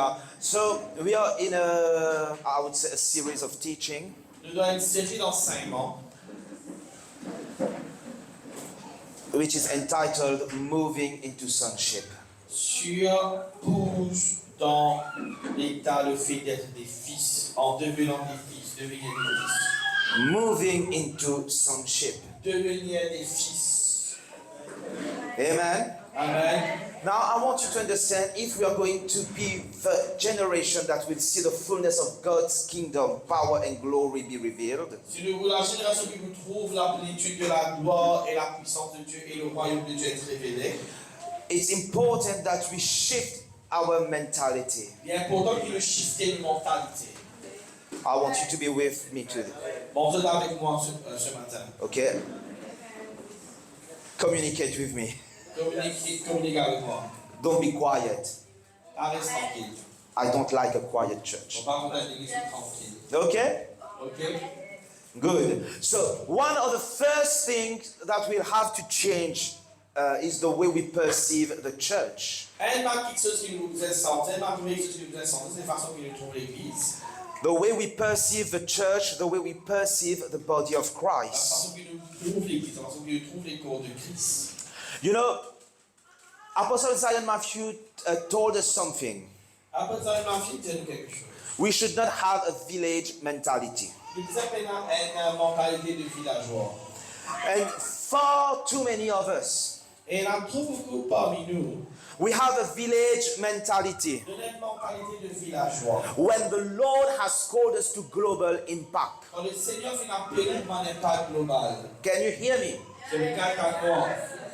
Hallelujah. So we are in I would say, a series of teaching. Nous dans une série d'enseignements Which is entitled Moving into Sonship. sur bouge dans l'état, le fait d'être des fils, en devenant des fils, devenir des fils. Moving into Sonship. Devenir des fils. Amen. Amen. Now I want you to understand, if we are going to be the generation that will see the fullness of God's kingdom, power and glory be revealed, Si nous voulons la génération qui vous trouve la plénitude de la gloire et la puissance de Dieu et le royaume de Dieu être révélé, it's important that we shift our mentality. il est important que nous shifter une mentalité. I want you to be with me today. Bon, vous êtes avec moi ce matin. Okay? Communicate with me. Communiquez avec moi. Don't be quiet. Reste tranquille. I don't like a quiet On church. va pas l'église tranquille. Okay? Ok? Good. So one of the first things that we'll have to change is the way we perceive the church. Elle marque quelque chose qui nous est sorti, elle marque quelque chose qui nous est sorti, c'est la façon qu'il nous trouve l'église. The way we perceive the church, the way we perceive the body of La Christ. façon qu'il nous trouve l'église, la façon qu'il nous trouve les corps de Christ. You know, Apostle Zion Matthew told us something. Après ça, il m'a fait dire quelque chose. We should not have a village mentality. Il disait qu'il y a une mentalité de villageois. And far too many of us, Et il y en a trop beaucoup parmi nous, we have a village mentality. de notre mentalité de villageois. When the Lord has called us to global impact. Quand le Seigneur fait un appel pour un impact global, Can you hear me? c'est le cas qu'à moi.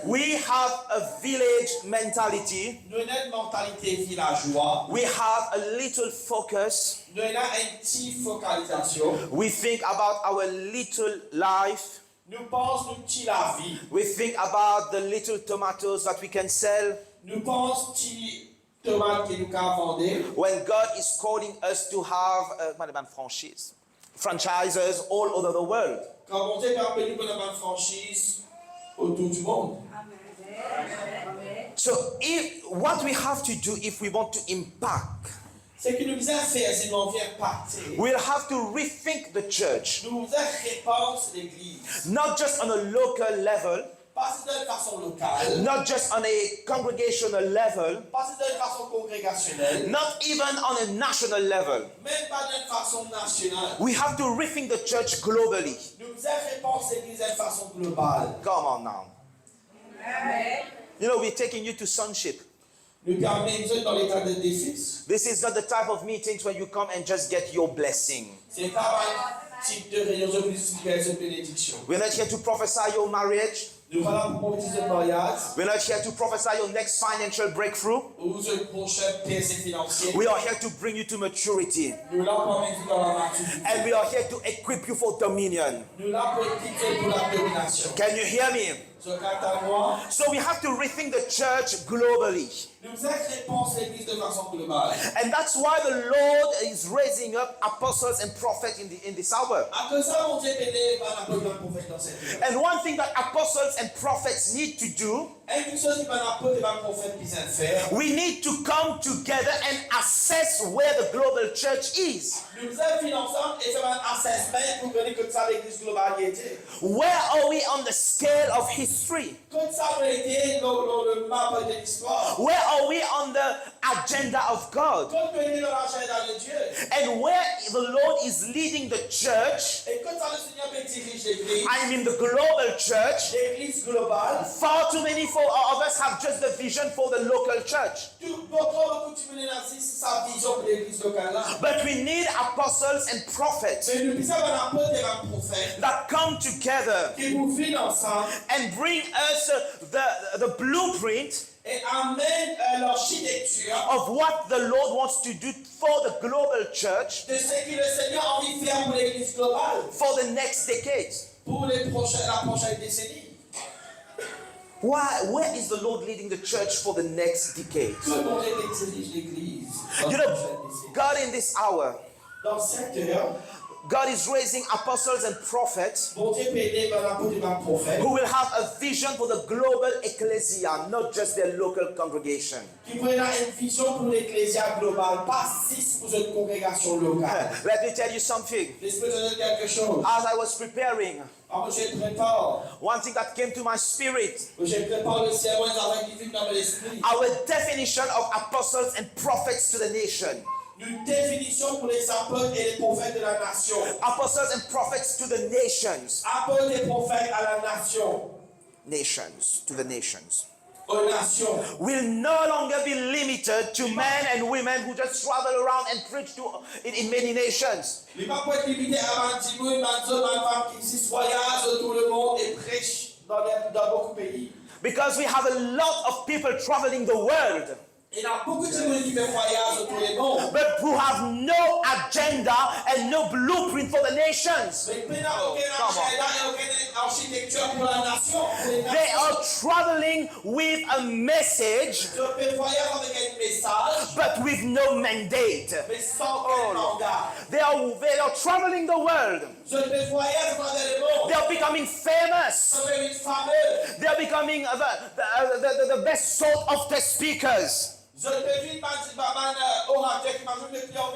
We have a village mentality. Nous avons une mentalité villageois. We have a little focus. Nous avons une petite focalisation. We think about our little life. Nous pensons nous petit la vie. We think about the little tomatoes that we can sell. Nous pensons petit tomate que nous pouvons vendre. When God is calling us to have franchises all over the world. Quand on dit qu'on appelle nous pour une franchise autour du monde. So what we have to do if we want to impact, C'est que nous devons faire si nous voulons impacter. we'll have to rethink the church. Nous devons repenser l'église. Not just on a local level, Pas de façon locale. not just on a congregational level, Pas de façon congrégationnelle. not even on a national level. Même pas de façon nationale. We have to rethink the church globally. Nous devons repenser l'église de façon globale. Come on now. You know, we're taking you to Sonship. Nous permettons dans l'état de défi. This is not the type of meetings where you come and just get your blessing. C'est pas un type de réunion de bénédiction. We're not here to prophesy your marriage. Nous voilà pour prophétiser le mariage. We're not here to prophesy your next financial breakthrough. Ou ce prochain percée financier. We are here to bring you to maturity. Nous là pour mettre dans la maturité. And we are here to equip you for dominion. Nous là pour équiper pour la domination. Can you hear me? Ce quant à moi, So we have to rethink the church globally. nous repensons l'église de façon globale. And that's why the Lord is raising up apostles and prophets in this hour. Après ça, mon Dieu béni par la prophète dans cette heure. And one thing that apostles and prophets need to do, Et une chose qui va n'apporter par le prophète qui faire. we need to come together and assess where the global church is. Nous devons venir ensemble et faire un assessment pour connaître que ça l'église globale était. Where are we on the scale of history? Comme ça a été dans le map de l'histoire. Where are we on the agenda of God? Comme on est dans l'agenda de Dieu. And where the Lord is leading the church, Et comme ça le Seigneur peut diriger l'église. I mean the global church, L'église globale. far too many of us have just the vision for the local church. Tout beaucoup de monde c'est sa vision pour l'église locale là. But we need apostles and prophets Mais nous puissions avoir un peu de prophète that come together qui vous viennent ensemble and bring us the blueprint et amènent l'architecture of what the Lord wants to do for the global church de ce que le Seigneur a envie de faire pour l'église globale for the next decades. pour la prochaine décennie. Why? Where is the Lord leading the church for the next decade? Comment dirige l'église dans You la know, prochaine décennie? God in this hour, Dans cette heure, God is raising apostles and prophets Bon Dieu peut aider un apôtre et un prophète who will have a vision for the global ecclesia, not just their local congregation. qui prennent une vision pour l'ecclésia globale, pas 6 pour une congrégation locale. Let me tell you something. Laisse-moi te dire quelque chose. As I was preparing, Alors, je prépare. one thing that came to my spirit, Je prépare le sermon avec qui vit dans l'esprit. our definition of apostles and prophets to the nation. Une définition pour les apôtres et les prophètes de la nation. Apostles and prophets to the nations. Apôtres et prophètes à la nation. Nations, to the nations. Aux nations. Will no longer be limited to men and women who just travel around and preach in many nations. Il ne va pas être limité à 20 hommes, 20 hommes, 20 femmes qui voyagent autour le monde et prêchent dans beaucoup de pays. Because we have a lot of people traveling the world, Il y a beaucoup de gens qui voyagent autour le monde. but who have no agenda and no blueprint for the nations. Mais il n'y a aucun agenda et aucune architecture pour la nation. They are traveling with a message, Je peux voyager avec un message, but with no mandate. mais sans aucun mandat. They are traveling the world. Je peux voyager dans le monde. They are becoming famous. Je peux être fameux. They are becoming the best sought after speakers. Je peux vite orateur qui m'a joué le client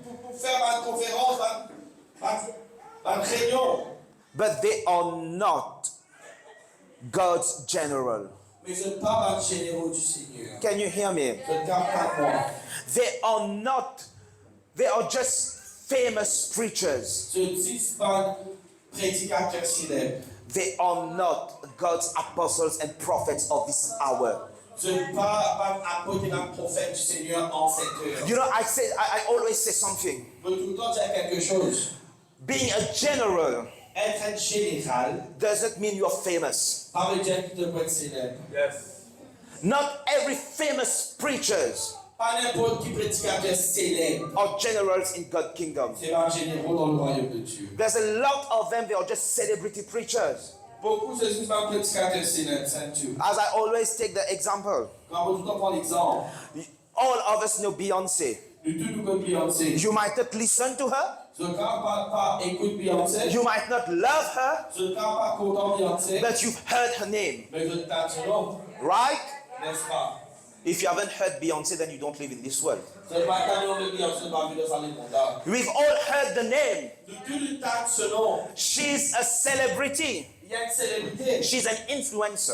pour faire ma conférence, ma réunion. But they are not God's general. Mais je ne parle pas du généraux du Seigneur. Can you hear me? Je ne parle pas de moi. They are just famous preachers. Je ne dis pas prédicateur célèbre. They are not God's apostles and prophets of this hour. Je ne parle pas apôtre et un prophète du Seigneur en cette heure. You know, I always say something. Je peux tout le temps dire quelque chose. Being a general Être un général, doesn't mean you're famous. ça veut dire qu'il doit être célèbre. Not every famous preachers Pas n'importe qui prédicateur célèbre. are generals in God's kingdom. C'est un généraux dans le royaume de Dieu. There's a lot of them, they are just celebrity preachers. Beaucoup de sont pas prédicateurs célèbres, c'est tout. As I always take the example, Quand on tout le temps prend l'exemple, all of us know Beyoncé. nous tous nous connaissons Beyoncé. You might not listen to her, Je ne pas écoute Beyoncé. you might not love her, Je ne pas content Beyoncé. but you've heard her name, Mais je ne t'aime son nom, right? n'est-ce pas? If you haven't heard Beyoncé, then you don't live in this world. Je ne pas quand on Beyoncé va vivre dans le monde. We've all heard the name. Nous tous nous t'aime son nom. She's a celebrity. Il y a une célébrité. She's an influencer,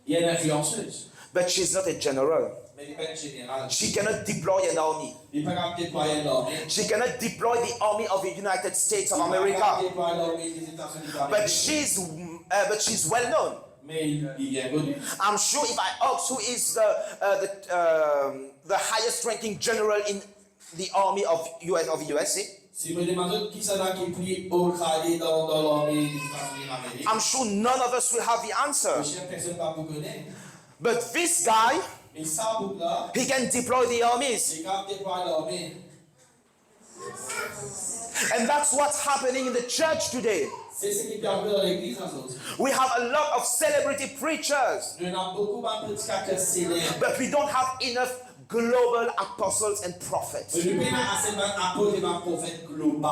Il y a une influenceuse. but she's not a general. Mais il n'est pas une générale. She cannot deploy an army. Il n'est pas capable de déployer l'armée. She cannot deploy the army of the United States of Il n'est pas America. capable de déployer l'armée des États-Unis d'Amérique. But she's well known. Mais il est connu. I'm sure if I ask who is the highest ranking general in the army of USA, Si je me demande qui c'est qui est plus haut gradé dans l'armée des États-Unis d'Amérique, I'm sure none of us will have the answer. chaque personne va vous connaître. But this guy, Mais ça, là, he can deploy the armies. c'est quand tu déploies l'armée. And that's what's happening in the church today. C'est ce qui est arrivé dans l'église aujourd'hui. We have a lot of celebrity preachers, Nous avons beaucoup de prédicateurs célèbres. but we don't have enough global apostles and prophets. Mais nous avons assez d'apôtres et de prophètes globaux.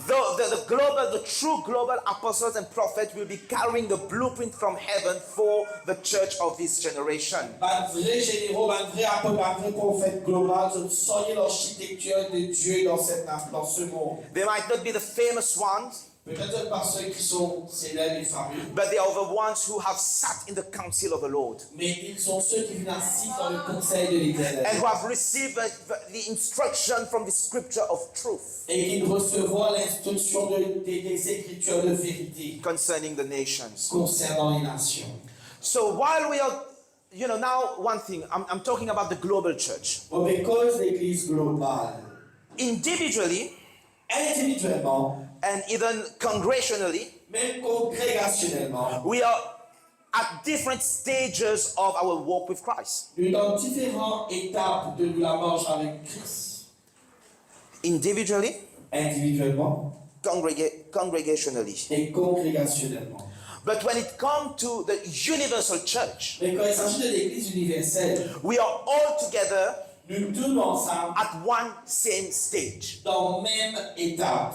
The true global apostles and prophets will be carrying the blueprint from heaven for the church of this generation. Un vrai généraux, un vrai apôtre, un vrai prophète global, je soyez l'architecture de Dieu dans ce monde. They might not be the famous ones, Peut-être pas ceux qui sont célèbres et fameux, but they are the ones who have sat in the council of the Lord mais ils sont ceux qui viennent assis dans le conseil de l'Éternel and who have received the instruction from the scripture of truth et qui recevront l'instruction des Écritures de vérité concerning the nations. concernant les nations. So while we are, now one thing, I'm talking about the global church. Pour les causes de l'Église globale, Individually individuellement, and even congregationally, même congrégationnellement, we are at different stages of our walk with Christ. nous dans différentes étapes de la marche avec Christ. Individually, Individuellement congregationally. et congrégationnellement. But when it comes to the universal church, Mais quand il s'agit de l'Église universelle, we are all together nous tous ensemble at one same stage. dans la même étape.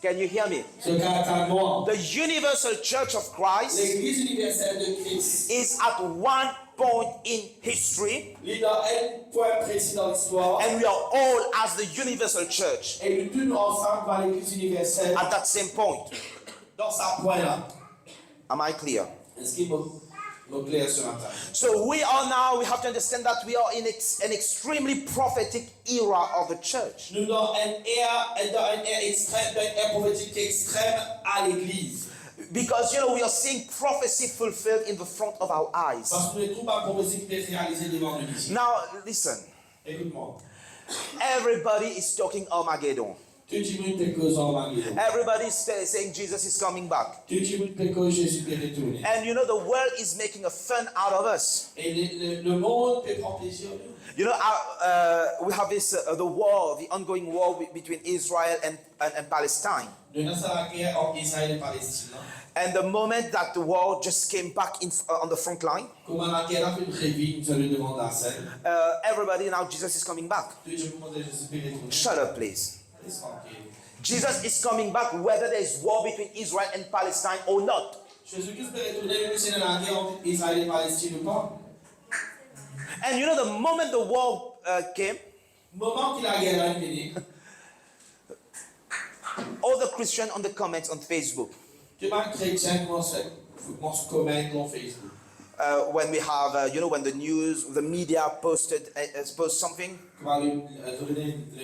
Can you hear me? ce caractère noir. The universal church of Christ L'Église universelle de Christ is at one point in history, est dans un point précis dans l'histoire. and we are all as the universal church Et nous tous ensemble dans l'Église universelle at that same point. dans sa point là. Am I clear? Est-ce qu'il me clair ce matin? So we have to understand that we are in an extremely prophetic era of the church. Nous dans une ère extrême, dans une ère prophétique extrême à l'Église. Because we are seeing prophecy fulfilled in the front of our eyes. Parce que nous trouvons la prophétie qui est réalisée devant nous ici. Now listen, Écoute-moi. everybody is talking Armageddon. Tout le monde peut causer Armageddon. Everybody is saying Jesus is coming back. Tout le monde peut causer Jésus peut retourner. And the world is making a fun out of us. Et le monde peut prendre plaisir de nous. We have this the war, the ongoing war between Israel and Palestine. Nous avons la guerre entre Israël et Palestine. And the moment that the war just came back on the front line, Comment la guerre a fait une réville sur le devant de la scène. everybody now Jesus is coming back. Tout le monde dit Jésus peut retourner. Shut up, please. Laisse tranquille. Jesus is coming back whether there is war between Israel and Palestine or not. Jésus-Christ peut retourner même si dans la guerre entre Israël et Palestine ou pas. And the moment the war came, Moment que la guerre a fini, all the Christians on the comments on Facebook, tout le monde chrétien commence à commenter sur Facebook. when we have, when the media post something, Quand le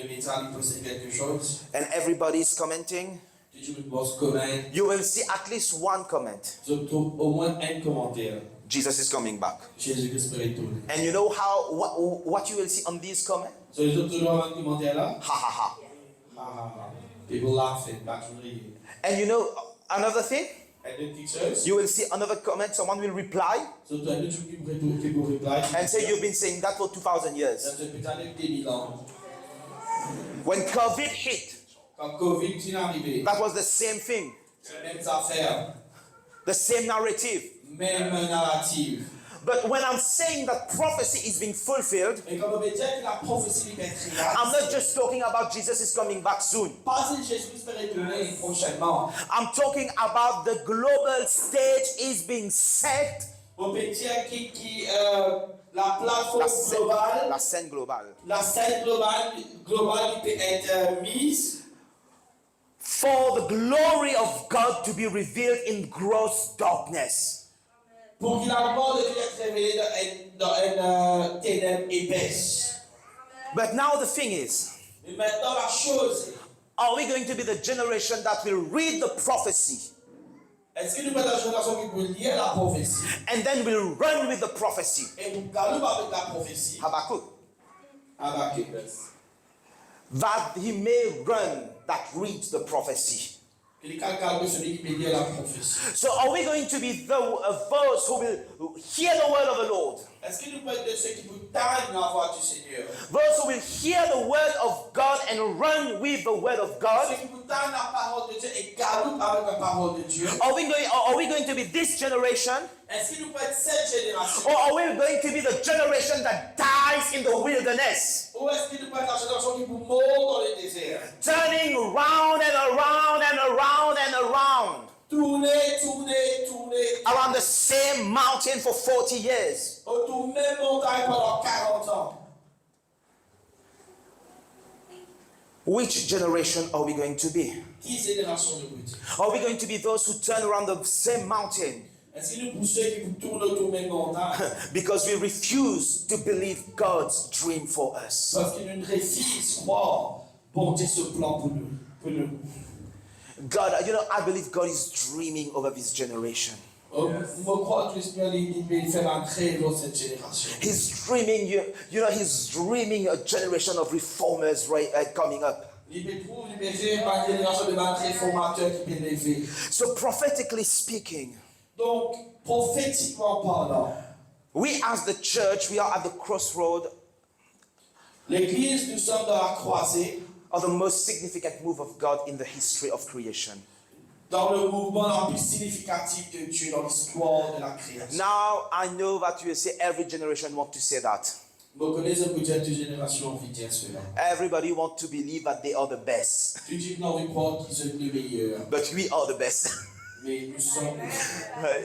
média lui poste quelque chose, and everybody is commenting, tout le monde commente. you will see at least one comment. Je trouve au moins un commentaire. Jesus is coming back. Jésus-Christ peut retourner. And you know what you will see on these comments? Sur les autres toujours un commentaire là. Ha ha ha. People laughing, back to rire. And another thing? And then teachers. You will see another comment, someone will reply Surtout un autre qui vous reply. and say, you've been saying that for 2,000 years. Ça fait peut-être des 1000 ans. When COVID hit, Quand Covid est arrivé, that was the same thing, c'est la même affaire, the same narrative. même narrative. But when I'm saying that prophecy is being fulfilled, Et comme on veut dire que la prophétie est réalisée, I'm not just talking about Jesus is coming back soon. pas si Jésus peut retourner prochainement. I'm talking about the global stage is being set. On peut dire la plateforme globale, La scène globale. la scène globale qui peut être mise For the glory of God to be revealed in gross darkness. pour que la mort devienne être révélée dans une ténèbre épaisse. But now the thing is, Mais maintenant la chose, are we going to be the generation that will read the prophecy est-ce que nous sommes la génération qui peut lire la prophétie and then will run with the prophecy? et nous galopons avec la prophétie? Habakkuk. Habakkuk. That he may run that reads the prophecy. Que les calculs celui qui peut lire la prophétie. So are we going to be those who will hear the word of the Lord? Est-ce que nous pouvons être de ceux qui vous tendent la voix du Seigneur? Those who will hear the word of God and run with the word of God? Ceux qui vous tendent la parole de Dieu et galopent avec la parole de Dieu? Are we going to be this generation? Est-ce que nous pouvons être cette génération? Or are we going to be the generation that dies in the wilderness? Ou est-ce que nous pouvons être la génération qui vous mord dans le désert? Turning round and around and around and around. Tourner. Around the same mountain for 40 years. Autour de même montagne pendant 40 ans. Which generation are we going to be? Qui génération nous peut-être? Are we going to be those who turn around the same mountain Est-ce que nous pour ceux qui vous tournent autour de même montagne? because we refuse to believe God's dream for us? Parce que nous refusons croire bon Dieu ce plan pour nous. God, I believe God is dreaming over this generation. Je crois que le Seigneur il fait entrer dans cette génération. He's dreaming, he's dreaming a generation of reformers coming up. Il peut trouver une génération de réformateurs qui peut lever. So prophetically speaking, Donc, prophétiquement parlant, we as the church, we are at the crossroad l'Église, nous sommes dans la croisée, of the most significant move of God in the history of creation. dans le mouvement le plus significatif de Dieu dans l'histoire de la création. Now, I know that you say every generation wants to say that. Beaucoup les de génération envie de dire cela. Everybody wants to believe that they are the best. Tu dis que l'on veut croire qu'ils sont les meilleurs. But we are the best. Mais nous sommes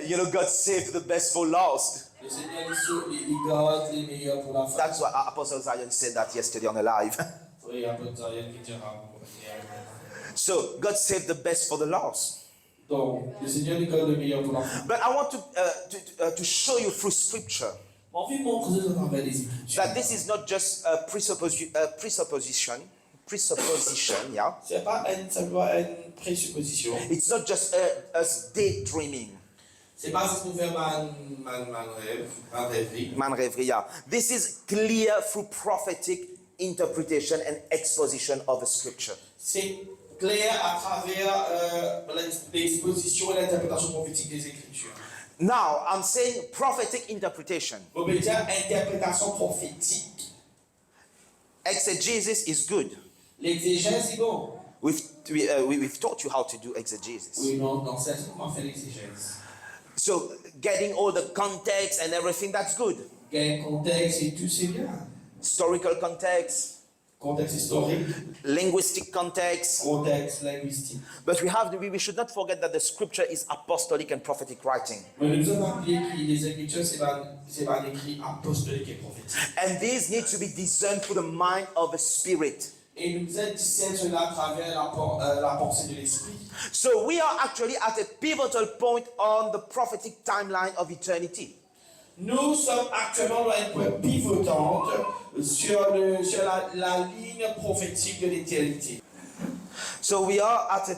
You know, God saved the best for last. le Seigneur, il garde les meilleurs pour la fin. That's why Apostle Zion said that yesterday on the live. Oui, un peu de Zion qui dira. So God saved the best for the last. Donc, le Seigneur nous garde le meilleur pour la fin. But I want to show you through scripture Envie de montrer à travers les Écritures. that this is not just a presupposition, yeah. C'est pas une présupposition. It's not just us daydreaming, C'est pas ce que nous faisons man rêverie, yeah. This is clear through prophetic interpretation and exposition of the scripture. C'est clair à travers l'exposition et l'interprétation prophétique des Écritures. Now, I'm saying prophetic interpretation. On peut dire interprétation prophétique. Exegesis is good. L'exégèse est bon. We've taught you how to do exegesis. Oui, non, c'est comment faire l'exégèse. So, getting all the context and everything, that's good. Quel contexte et tout, c'est bien. Historical context, Contexte historique, linguistic context. contexte linguistique. But we should not forget that the scripture is apostolic and prophetic writing. Mais nous avons oublié que les Écritures, c'est pas un écrit apostolique et prophétique. And these need to be discerned through the mind of the Spirit. Et nous discernons cela à travers la pensée de l'Esprit. So we are actually at a pivotal point on the prophetic timeline of eternity. Nous sommes actuellement à un point pivotant sur la ligne prophétique de l'éternité. So we are at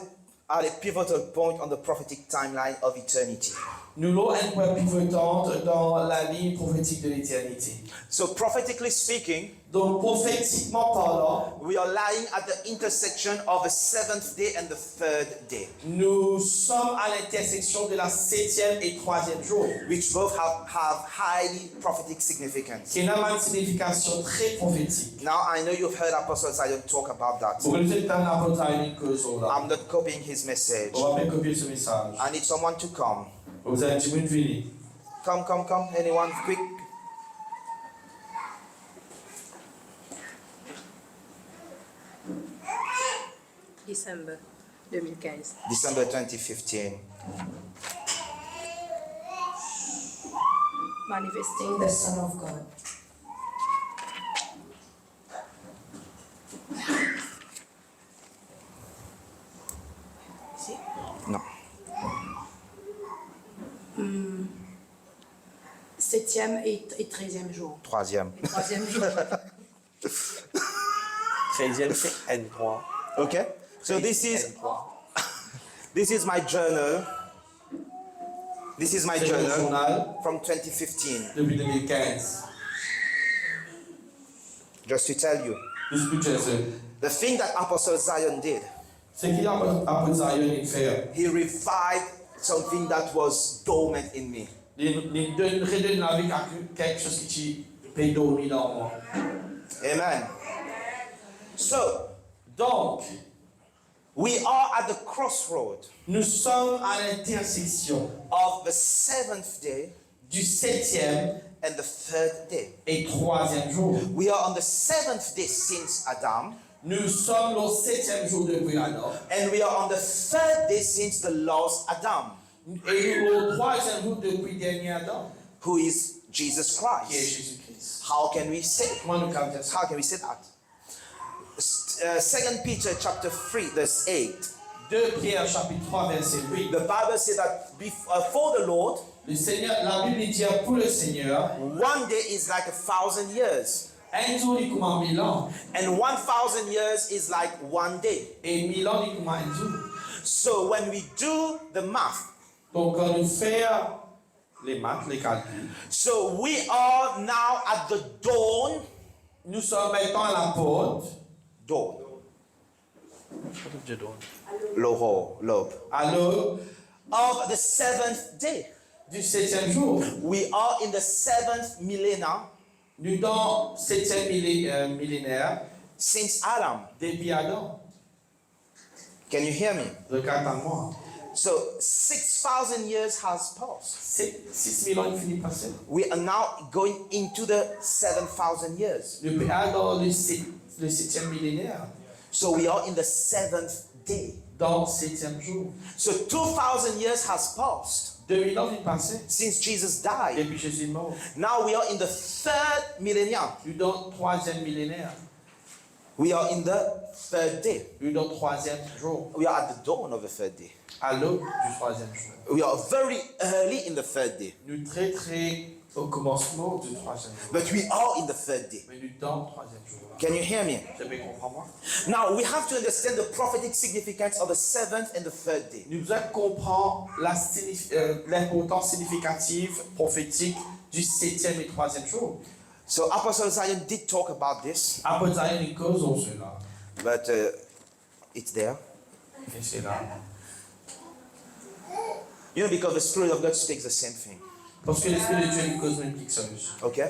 a pivotal point on the prophetic timeline of eternity. Nous sommes à un point pivotant dans la ligne prophétique de l'éternité. So prophetically speaking, Donc prophétiquement parlant, we are lying at the intersection of the seventh day and the third day, nous sommes à l'intersection de la 7e et 3e jour, which both have highly prophetic significance. qui a une signification très prophétique. Now I know you've heard Apostle Zion talk about that. Pour nous être dans l'apôtre une cause là. I'm not copying his message. On va bien copier ce message. I need someone to come. Vous avez un petit peu de venir. Come. Anyone, quick. Décembre 2015. December 2015. Manifesting the Son of God. Ici? No. 7e et 13e jour. Troisième. Et 3e jour. 13e, c'est N3. Okay. So this is my journal. This is my C'est mon journal journal from 2015. depuis 2015. Just to tell you, Juste pour te dire, the thing that Apostle Zion did, ce qu'il a apôtre Zion fait, he revived something that was dormant in me. il redonne la vie à quelque chose qui peut dormir dans moi. Amen. So Donc, we are at the crossroad nous sommes à l'intersection of the seventh day du 7e and the third day. et 3e jour. We are on the seventh day since Adam, Nous sommes le 7e jour depuis Adam. and we are on the third day since the last Adam, Et le 3e jour depuis dernier Adam, who is Jesus qui est Christ. Jésus-Christ. How can we say? Comment nous captons ça? How can we say that? 2 Peter chapter 3 verse 8. 2 Pierre chapitre 3 verset 8. The Bible says that for the Lord, Le Seigneur, la Bible dit pour le Seigneur, one day is like 1,000 years, un jour est comme 1000 ans, and 1,000 years is like one day. et 1000 ans est comme un jour. So when we do the math, Donc quand nous faisons les maths, les calculs, so we are now at the dawn, nous sommes maintenant à la porte, dawn, lobe, alors of the seventh day. du 7e jour. We are in the seventh millennia Nous dans 7e millénaire since Adam. depuis Adam. Can you hear me? Regarde à moi. So 6,000 years has passed. 6000 ans, il finit par passer. We are now going into the 7,000 years. Le PA dans le 7e millénaire, So we are in the 7th day. dans le 7e jour. So 2,000 years has passed 2000 ans viennent passer since Jesus died. depuis Jésus est mort. Now we are in the 3rd millennium. Nous dans le 3e millénaire. We are in the 3rd day. Nous dans le 3e jour. We are at the dawn of the 3rd day. À l'aube du 3e jour. We are very early in the 3rd day. Nous très au commencement du 3e jour. But we are in the 3rd day. Mais nous dans le 3e jour. Can you hear me? Vous avez compris moi? Now we have to understand the prophetic significance of the 7th and the 3rd day. Nous devons comprendre l'importance significative prophétique du 7e et 3e jour. So Apostle Zion did talk about this, Après ça, il y a une cause en cela. but it's there. Et c'est là. You know, because the Spirit of God speaks the same thing. Parce que l'Esprit de Dieu est une cause multiple solution. Okay?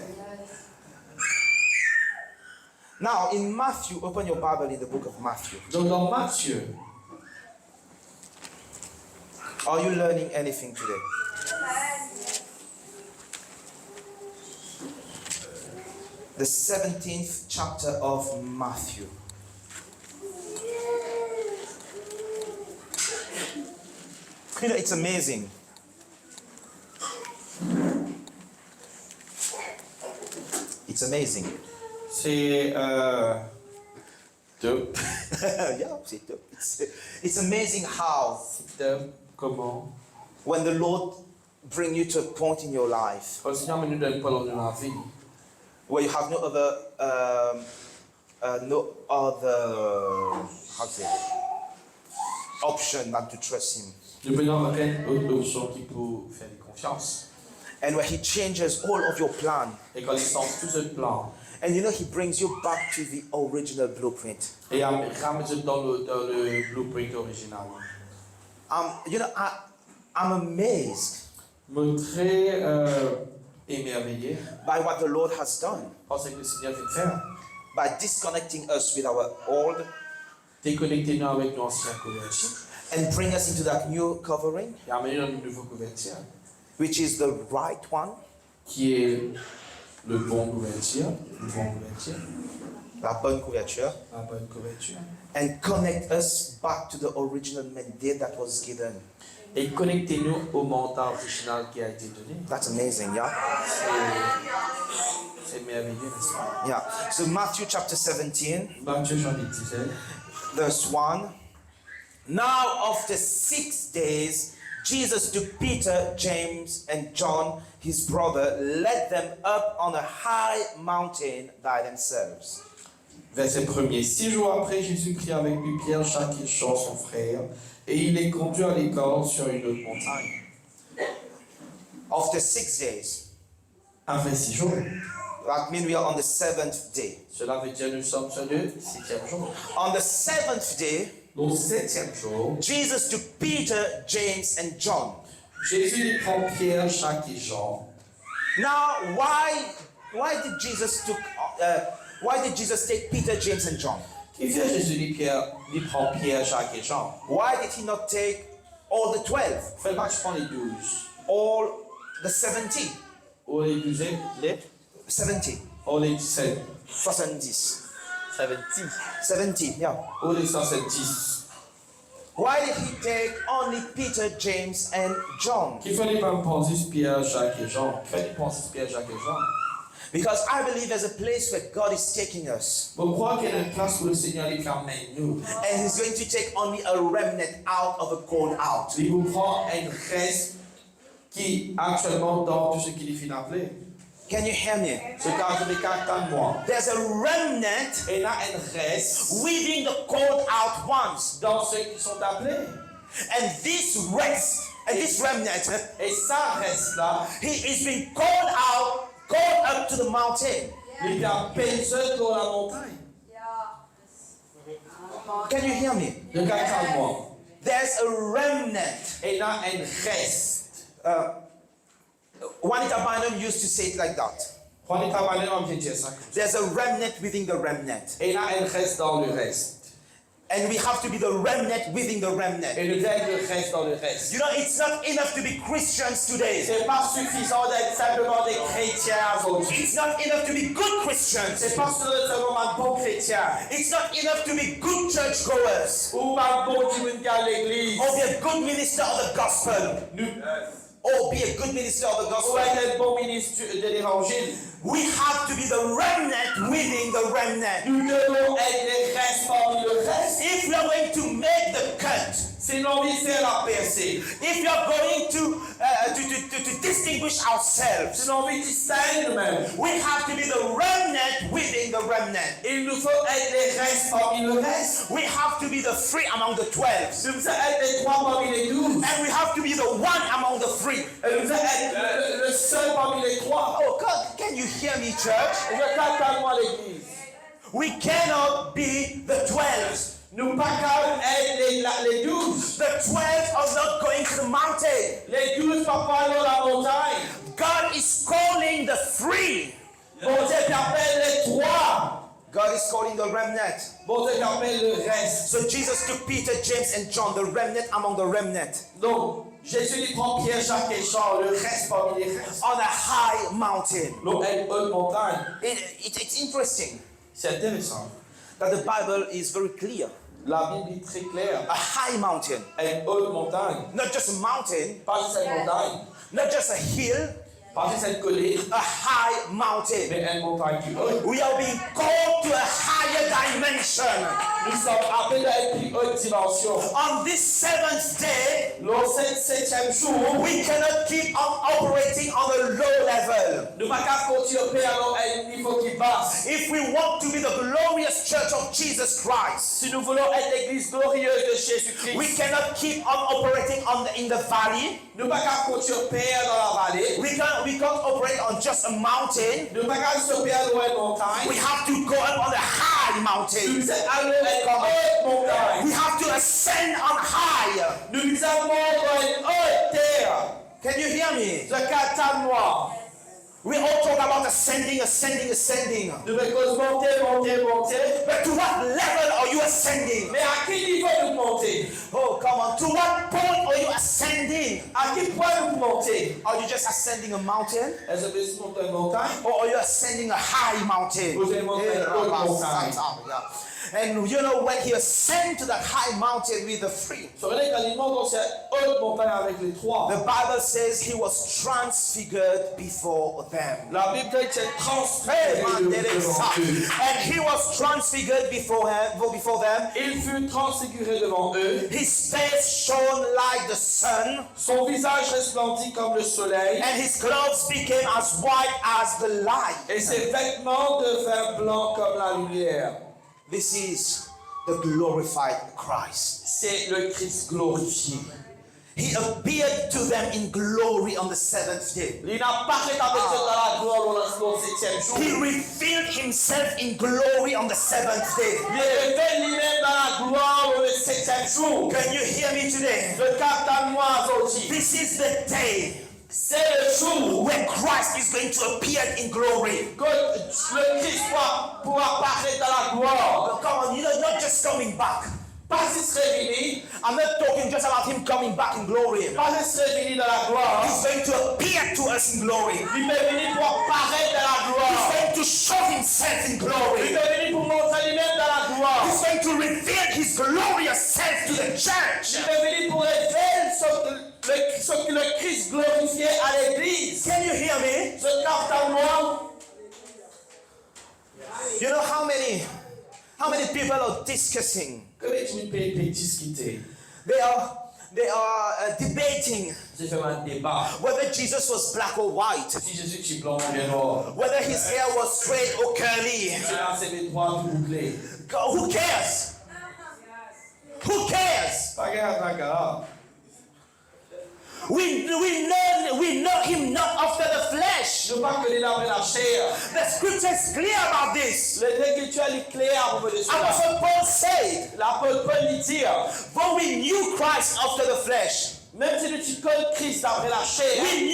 Now, in Matthew, open your Bible in the book of Matthew. Donc dans Matthieu, Are you learning anything today? The 17th chapter of Matthew. You know, it's amazing. It's amazing. c'est top. Yeah, c'est top. It's amazing how Comment? when the Lord bring you to a point in your life Quand le Seigneur nous donne pas dans la vie, where you have no other how to say, option than to trust Him, nous venons aucune autre option qui peut faire confiance. and where He changes all of your plan, Et quand il sent tout ce plan, and you know He brings you back to the original blueprint. et ramène dans le blueprint original. You know, I'm amazed Me très émerveillé by what the Lord has done par ce que le Seigneur vient de faire. by disconnecting us with our old Déconnectez-nous avec nos anciens couvertures and bring us into that new covering, et amenez dans une nouvelle couverture, which is the right one, qui est le bon couverture, la bonne couverture, la bonne couverture. and connect us back to the original mandate that was given. Et connectez-nous au mandat original qui a été donné. That's amazing, yeah? C'est merveilleux, n'est-ce pas? Yeah. So Matthew chapter 17, Matthieu chapitre 17. verse 1. Now after 6 days, Jesus took Peter, James, and John, his brother, led them up on a high mountain by themselves. Verset 1er. 6 jours après, Jésus prit avec lui Pierre, Jacques et Jean, son frère, et il les conduit à l'écart sur une autre montagne. After 6 days, Après 6 jours. that means we are on the 7th day. Cela veut dire nous sommes sur le 7e jour. On the 7th day, Le 7e jour, Jesus took Peter, James, and John. Jésus les prend Pierre, Jacques et Jean. Now, why did Jesus take Peter, James, and John? Qui fait Jésus les prend Pierre, Jacques et Jean? Why did he not take all the 12, Fais pas que je prends les 12. all the 70, Ou les 12, les 70, ou les 17. 70, 70. 70, yeah. Ou les 170. Why did he take only Peter, James, and John? Qu'il fallait pas me penser Pierre, Jacques et Jean. Qu'il fallait penser Pierre, Jacques et Jean. Because I believe there's a place where God is taking us, Je crois qu'il y a une place où le Seigneur les emmène nous. and He's going to take only a remnant out of a called out. Il vous prend un reste qui actuellement dans tout ce qu'il est fait d'appeler. Can you hear me? Ce cas de caractère de moi. There's a remnant Et là, un reste within the called out ones, dans ceux qui sont appelés. and this rest, and this remnant, Et ça reste là. he is being called out, called up to the mountain. Il y a personne dans la montagne. Can you hear me? Le caractère de moi. There's a remnant. Et là, un reste. Juanita Bynum used to say it like that. Juan est avalé, on vient dire ça. There's a remnant within the remnant. Et là, un reste dans le reste. And we have to be the remnant within the remnant. Et le règle reste dans le reste. You know, it's not enough to be Christians today. C'est pas suffisant d'être simplement des chrétiens aujourd'hui. It's not enough to be good Christians. C'est pas suffisant d'être simplement un bon chrétien. It's not enough to be good churchgoers. Ou un bon communicant à l'église. Or be a good minister of the gospel. Or be a good minister of the Ou gospel. être un bon ministre de l'évangile. We have to be the remnant within the remnant. Nous devons être les restes parmi le reste. If we are going to make the cut, Si l'on veut faire la percée, if we are going to distinguish ourselves, si l'on veut distinguer nous-mêmes, we have to be the remnant within the remnant. il nous faut être les restes parmi le reste. We have to be the three among the 12. Nous devons être les trois parmi les 12. And we have to be the one among the three. Et nous devons être le seul parmi les trois. Oh God, can you hear me, church? Je t'attends à l'église. We cannot be the 12. Nous pas qu'à être les 12. The 12 are not going to the mountain. Les 12 pas aller dans la montagne. God is calling the three. Bon Dieu t'appelle les trois. God is calling the remnant. Bon Dieu t'appelle le reste. So Jesus took Peter, James, and John, the remnant among the remnant, Donc, Jésus lui prend Pierre, Jacques et Jean, le reste parmi les restes. on a high mountain. L'eau est une haute montagne. It's interesting C'est intéressant. that the Bible is very clear. La Bible est très claire. A high mountain, Une haute montagne. not just a mountain, Pas juste une montagne. not just a hill, Pas juste une colline. a high mountain. Mais une montagne plus haute. We are being called to a higher dimension. Nous sommes appelés à une plus haute dimension. On this seventh day, Lors de ce septième jour, we cannot keep on operating on a low level. nous ne pouvons pas continuer à un niveau qui basse. If we want to be the glorious church of Jesus Christ, Si nous voulons être l'église glorieuse de Jésus-Christ, we cannot keep on operating in the valley. nous ne pouvons pas continuer dans la vallée. We can't operate on just a mountain. Nous ne pouvons pas continuer dans une montagne. We have to go up on a high mountain. Nous sommes allés dans une haute montagne. We have to ascend on high. Nous sommes dans une haute terre. Can you hear me? Je capte moi. We all talk about ascending. Nous devons monter. But to what level are you ascending? Mais à quel niveau nous monter? Oh, come on. To what point are you ascending? À quel point nous monter? Are you just ascending a mountain? Est-ce que vous montez une montagne? Or are you ascending a high mountain? Vous allez monter une haute montagne. Yeah. And you know, when he ascended to that high mountain with the three, Sur les aliments, donc c'est haute montagne avec les trois. the Bible says he was transfigured before them. La Bible dit que c'est Hey, man, transfiguré there is devant that. eux. And he was transfigured before them. Il fut transfiguré devant eux. His face shone like the sun, Son visage resplendit comme le soleil. and his clothes became as white as the light. Et ses vêtements devinrent blancs comme la lumière. This is the glorified Christ. C'est le Christ glorifié. He appeared to them in glory on the seventh day. Il n'a pas rétabli dans la gloire le septième jour. He revealed himself in glory on the seventh day. Il est révélé lui-même dans la gloire le septième jour. Can you hear me today? Je capte à moi aujourd'hui. This is the day C'est le jour when Christ is going to appear in glory. que le Christ pourra apparaître dans la gloire. Come on, you know, not just coming back. Pas juste révélé, I'm not talking just about him coming back in glory. pas juste révélé dans la gloire. He's going to appear to us in glory. Il est venu pour apparaître dans la He's gloire. going to show himself in Il glory. est venu pour montrer lui-même dans la gloire. He's going to reveal his glorious self to the church. Il est venu pour révéler ce que le Christ glorifié à l'église. Can you hear me? Je capte à moi. You know how many people are discussing? Combien tu peux discuter? They are debating J'ai fait un débat. whether Jesus was black or white, Si Jésus est blanc ou bien noir. whether his hair was straight or curly. Si la ses droits bouclés. Who cares? Who cares? Pas grave. We know him not after the flesh. Je ne veux pas que les larmes la chair. The scripture is clear about this. L'écriture est claire à propos de cela. Apostle Paul said, L'apôtre Paul dit dire, but we knew Christ after the flesh. même si tu connais Christ après la chair, We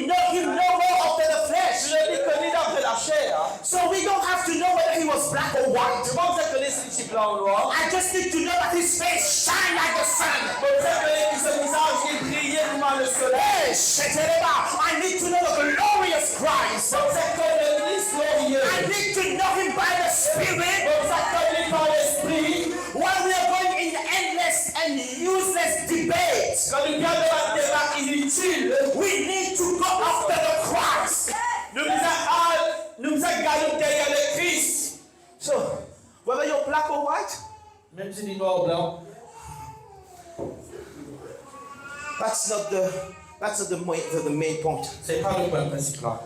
know him no more after the tu flesh. ne l'as connu après la chair. So we don't have to know whether he was black or white. Je pense que disciples en noir. I just need to know that his face shine like the sun. Mon frère que ce visage est brillé comme le soleil. Hey, Sheteleba, I need to know the glorious Christ. Mon frère comme le Christ glorieux. I need to know him by the Spirit. Mon frère comme lui par l'esprit. While we are going in endless and useless debates, Quand nous viens de la débat inutile, we need to go after the Christ. nous nous galons derrière le Christ. So, whether you're black or white, Même si tu es noir ou blanc, that's not the main point. c'est pas le point principal.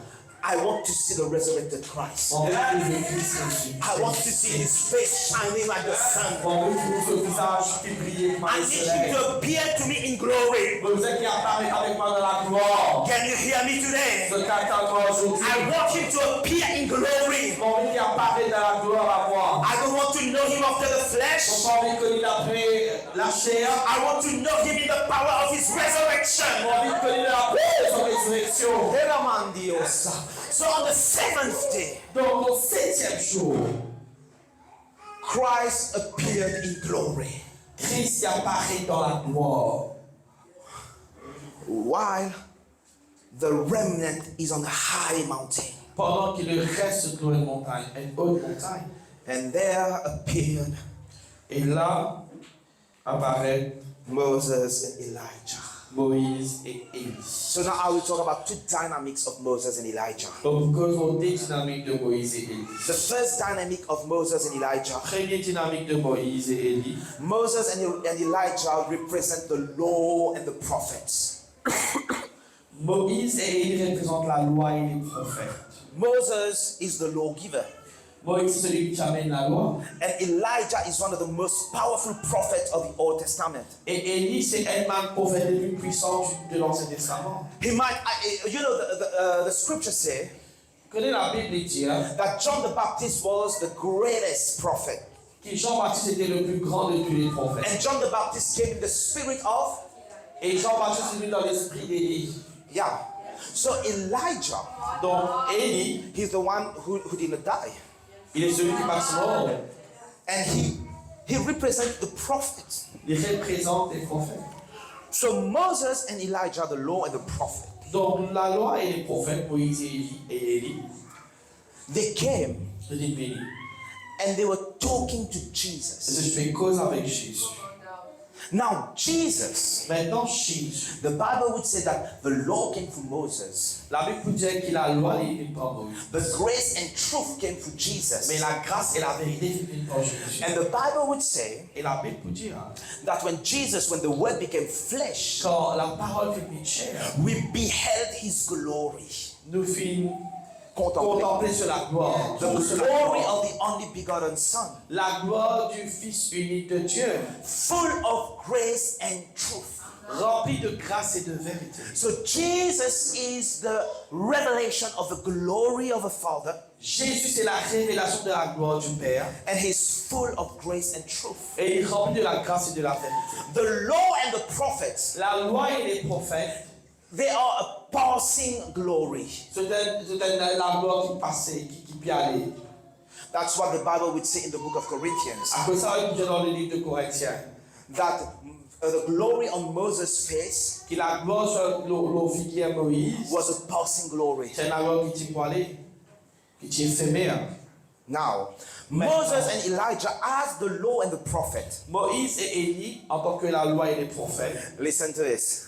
I want to see the resurrected Christ. On veut que le Christ ressuscite. I want to see his face shining like the sun. On veut que ce visage qui brille comme I le need him soleil. to appear to me in glory. Vous êtes qui apparaît avec moi dans la gloire. Can you hear me today? Ce qu'attend aujourd'hui. I want him to appear in glory. On veut qu'il apparaît dans la gloire à moi. I don't want to know him after the On flesh. veut qu'il après la chair. I want to know him in the power of his resurrection. On veut qu'il après son résurrection. So on the seventh day, Donc au 7e jour, Christ appeared in glory, Christ y apparaît dans la gloire. while the remnant is on a high mountain. Pendant qu'il reste sur une montagne, une haute montagne. And there appeared Et là apparaît Moses and Elijah. Moïse et Élie. So now I will talk about two dynamics of Moses and Elijah. Donc, causons des dynamiques de Moïse et Élie. The first dynamic of Moses and Elijah. Première dynamique de Moïse et Élie. Moses and Elijah represent the law and the prophets. Moïse et Élie représentent la loi et les prophètes. Moses is the lawgiver. Moïse c'est celui qui amène la loi. And Elijah is one of the most powerful prophets of the Old Testament. Et Élie c'est un man prophète le plus puissant de l'Ancien Testament. He might, the scriptures say Connais la Bible dit that John the Baptist was the greatest prophet. que Jean-Baptiste était le plus grand de tous les prophètes. And John the Baptist came in the spirit of, Et Jean-Baptiste est venu dans l'esprit d'Élie. yeah. So Elijah, Donc Élie, he's the one who didn't die. il est celui qui passe mort. And he represents the prophets. Il représente les prophètes. So Moses and Elijah, the law and the prophet, Donc la loi et les prophètes, Moïse et Élie, they came je dis béni. and they were talking to Et Jesus. je fais cause avec Jésus. Now Jesus, Maintenant, Jésus. the Bible would say that the law came through Moses, La Bible peut dire que la loi est venue par Moïse. the grace and truth came through Mais Jesus. la grâce et la vérité sont venues par Jésus. And the Bible would say Et la Bible peut dire that when the word became flesh, quand la parole fut chair, we beheld his glory. nous fîmes Contempler contempler sur la gloire. the Sur la glory gloire. of the only begotten Son, La gloire du Fils unique de Dieu, full of grace and truth. rempli de grâce et de vérité. So Jesus is the revelation of the glory of the Father, Jésus, c'est la révélation de la gloire du Père. and he's full of grace and truth. Et il est rempli de la grâce et de la vérité. The law and the prophets, La loi et les prophètes, they are a passing glory. c'était la gloire qui passait, qui peut aller. That's what the Bible would say in the book of Corinthians, Après ça, il dit dans le livre de Corinthiens that the glory on Moses' face que la gloire sur le figuier Moïse, was a passing glory. c'est la gloire qui peut aller, qui est éphémère. Now, Moses and Elijah as the law and the prophet. Moïse et Élie, en tant que la loi et les prophètes, Listen to this.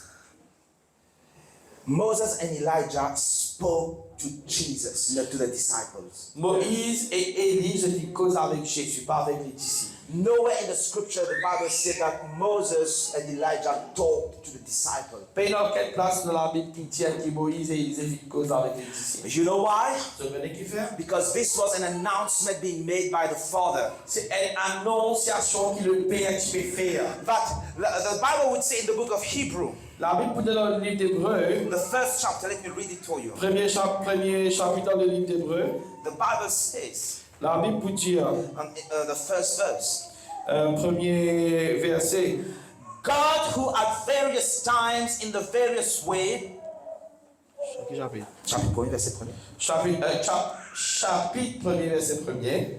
Moses and Elijah spoke to Jesus, not to the disciples. Moïse et Élie, je dis cause avec Jésus, pas avec les disciples. Nowhere in the scripture the Bible said that Moses and Elijah talked to the disciples. Pas dans quelle place dans la Bible qui tient que Moïse et Élie fait cause avec les disciples. You know why? Vous savez qui fait? Because this was an announcement being made by the Father. C'est une annonciation que le Père peut faire. But the Bible would say in the book of Hebrew, La Bible peut dire dans le livre d'Hébreux, the first chapter, let me read it for you. premier chapitre dans le livre d'Hébreux, The Bible says, la Bible peut dire, the first verse, premier verset, God who at various times in the various way, chapitre 1, verset 1. chapitre premier verset premier,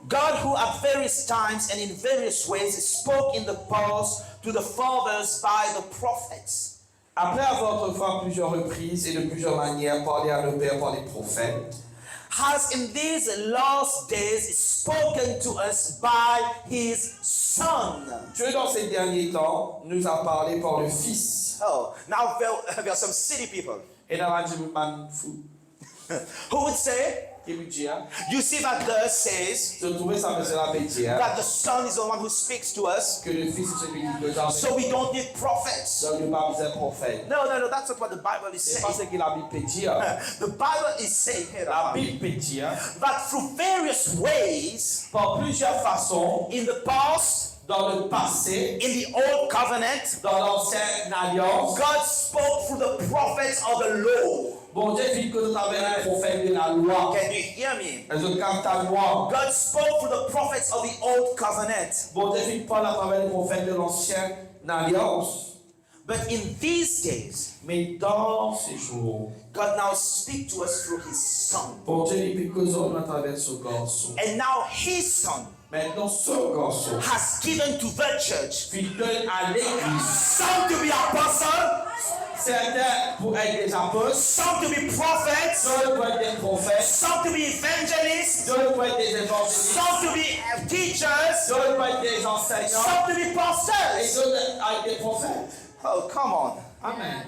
God, who at various times and in various ways spoke in the past to the fathers by the prophets, Après avoir autrefois à plusieurs reprises et de plusieurs manières parlé à nos pères par les prophètes, has in these last days spoken to us by his Son. Dieu dans ces derniers temps nous a parlé par le Fils. Oh, now there are some city people Et dans la Jibuman Fou, who would say, qui veut dire, you see that verse says je trouvais ça me cela veut dire that the Son is the one who speaks to us, que le Fils est celui qui peut dans so we don't need prophets. donc le pas besoin de prophète. No, that's not what the Bible is C'est pas saying. ce que la Bible peut dire. The Bible is saying here La Bible peut dire, that through various ways par plusieurs façons, in the past, dans le passé, in the old covenant, dans l'ancienne alliance, God spoke through the prophets of the law. bon Dieu fit que travers les prophètes de la loi. Can you hear me? Les autres captent ta loi. God spoke through the prophets of the old covenant. Bon Dieu fit parler à travers les prophètes de l'ancienne alliance. But in these days, Mais dans ces jours, God now speaks to us through his Son. bon Dieu il peut causer à travers ce garçon. And now his Son Maintenant ce garçon has given to the church fit donne à l'église some to be apostles, certains pour être des apôtres, some to be prophets, d'autres pour être des prophètes, some to be evangelists, d'autres pour être des évangélistes, some to be teachers, d'autres pour être des enseignants, some to be et pastors. d'autres être des prophètes. Oh, come on. Amen.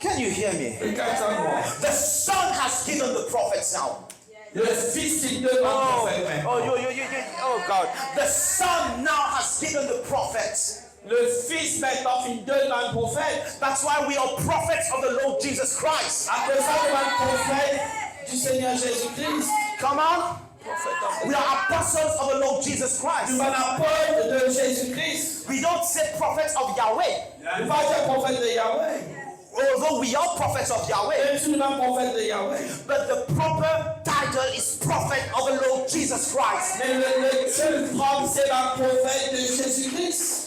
Can you hear me? Regarde-moi. The Son has given the prophets now. Le Fils il donne un prophète maintenant. Oh God. The Son now has given the prophets. Le Fils maintenant il donne un prophète. That's why we are prophets of the Lord Jesus Christ. Après ça, nous sommes prophètes du Seigneur Jésus-Christ. Come on. We are apostles of the Lord Jesus Christ. Nous sommes apôtres de Jésus-Christ. We don't say prophets of Yahweh. Nous ne sommes pas prophètes de Yahweh. Although we are prophets of Yahweh. Même si nous sommes prophètes de Yahweh. But the proper title is prophet of the Lord Jesus Christ. Mais le seul propre, c'est la prophète de Jésus-Christ.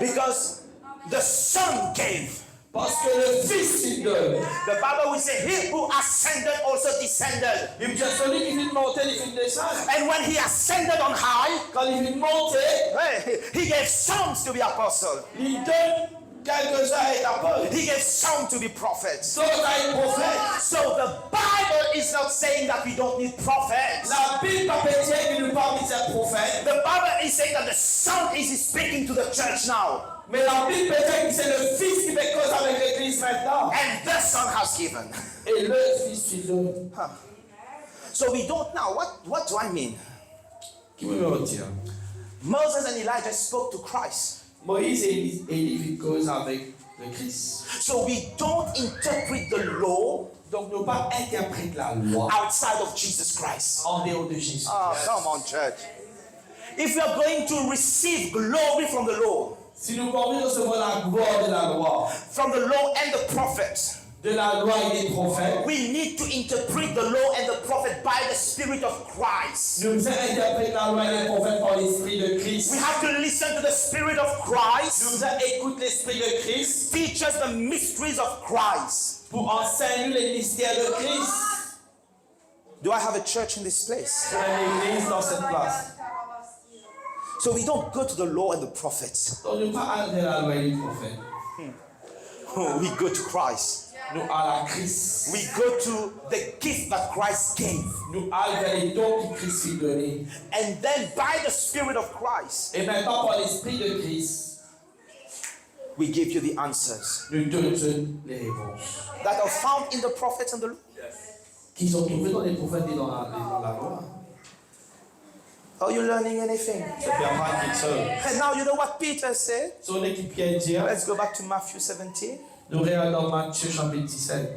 Because the Son gave. Parce que le Fils il donne. The Bible will say, he who ascended also descended. Il me dit, celui qui vient monter, il vient descendre. And when he ascended on high, Quand il vient monter, hey, he gave some to be apostles. il donne quelques-uns à être apôtres. He gave some to be prophets. D'autres à être prophètes. So the Bible is not saying that we don't need prophets. La Bible n'a pas dit qu'il nous parle de prophètes. The Bible is saying that the Son is speaking to the church now. Mais la Bible peut dire que c'est le Fils qui fait cause avec l'Église maintenant. And the Son has given. Et le Fils il donne. So we don't now. What do I mean? Qui veut me retirer? Moses and Elijah spoke to Christ. Moïse et Élie fait cause avec le Christ. So we don't interpret the law Donc nous pas interpréter la loi outside of Jesus Christ. en dehors de Jésus. Oh, come on, church. If we are going to receive glory from the law, Si nous voulons recevoir la gloire de la loi, from the law and the prophets, de la loi et des prophètes, we need to interpret the law and the prophet by the Spirit of Christ. nous devons interpréter la loi et les prophètes par l'Esprit de Christ. We have to listen to the Spirit of Nous Christ, devons écouter l'Esprit de Christ teach us the mysteries of Christ. pour enseigner les mystères de Christ. Do I have a church in this place? C'est l'Église dans cette place. So we don't go to the law and the prophets. Donc nous pas aller la loi et les prophètes. We go to Christ. Nous à la Christ. We go to the gift that Christ gave. Nous allons vers les dons que Christ a donnés. And then by the Spirit of Christ, Et maintenant par l'Esprit de Christ, we give you the answers nous donnons les réponses. that are found in the prophets and the law. Qui sont trouvés dans les prophètes et dans la loi. Are you learning anything? C'est bien pas quelque chose. And now you know what Peter said? Sur l'équipe Pierre dit, Let's go back to Matthew 17. nous regardons Matthieu chapitre 17.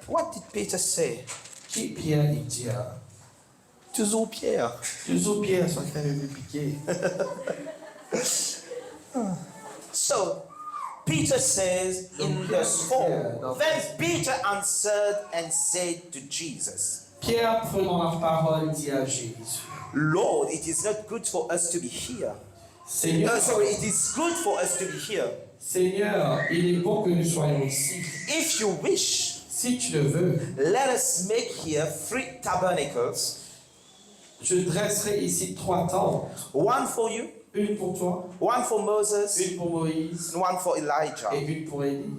What did Peter say? Qui Pierre il dit? Toujours Pierre. Toujours Pierre sont fait le piquer. So, Peter says in verse 4, then Peter answered and said to Jesus, Pierre prenant la parole dit à Jésus, Lord, it is not good for us to be here. Seigneur, It is good for us to be here. Seigneur, il est bon que nous soyons ici. If you wish, Si si tu le veux, let us make here 3 tabernacles, je dresserai ici 3 tentes. one for you, Une pour toi, one for Moses, une pour Moïse and one for Elijah. et une pour Élie.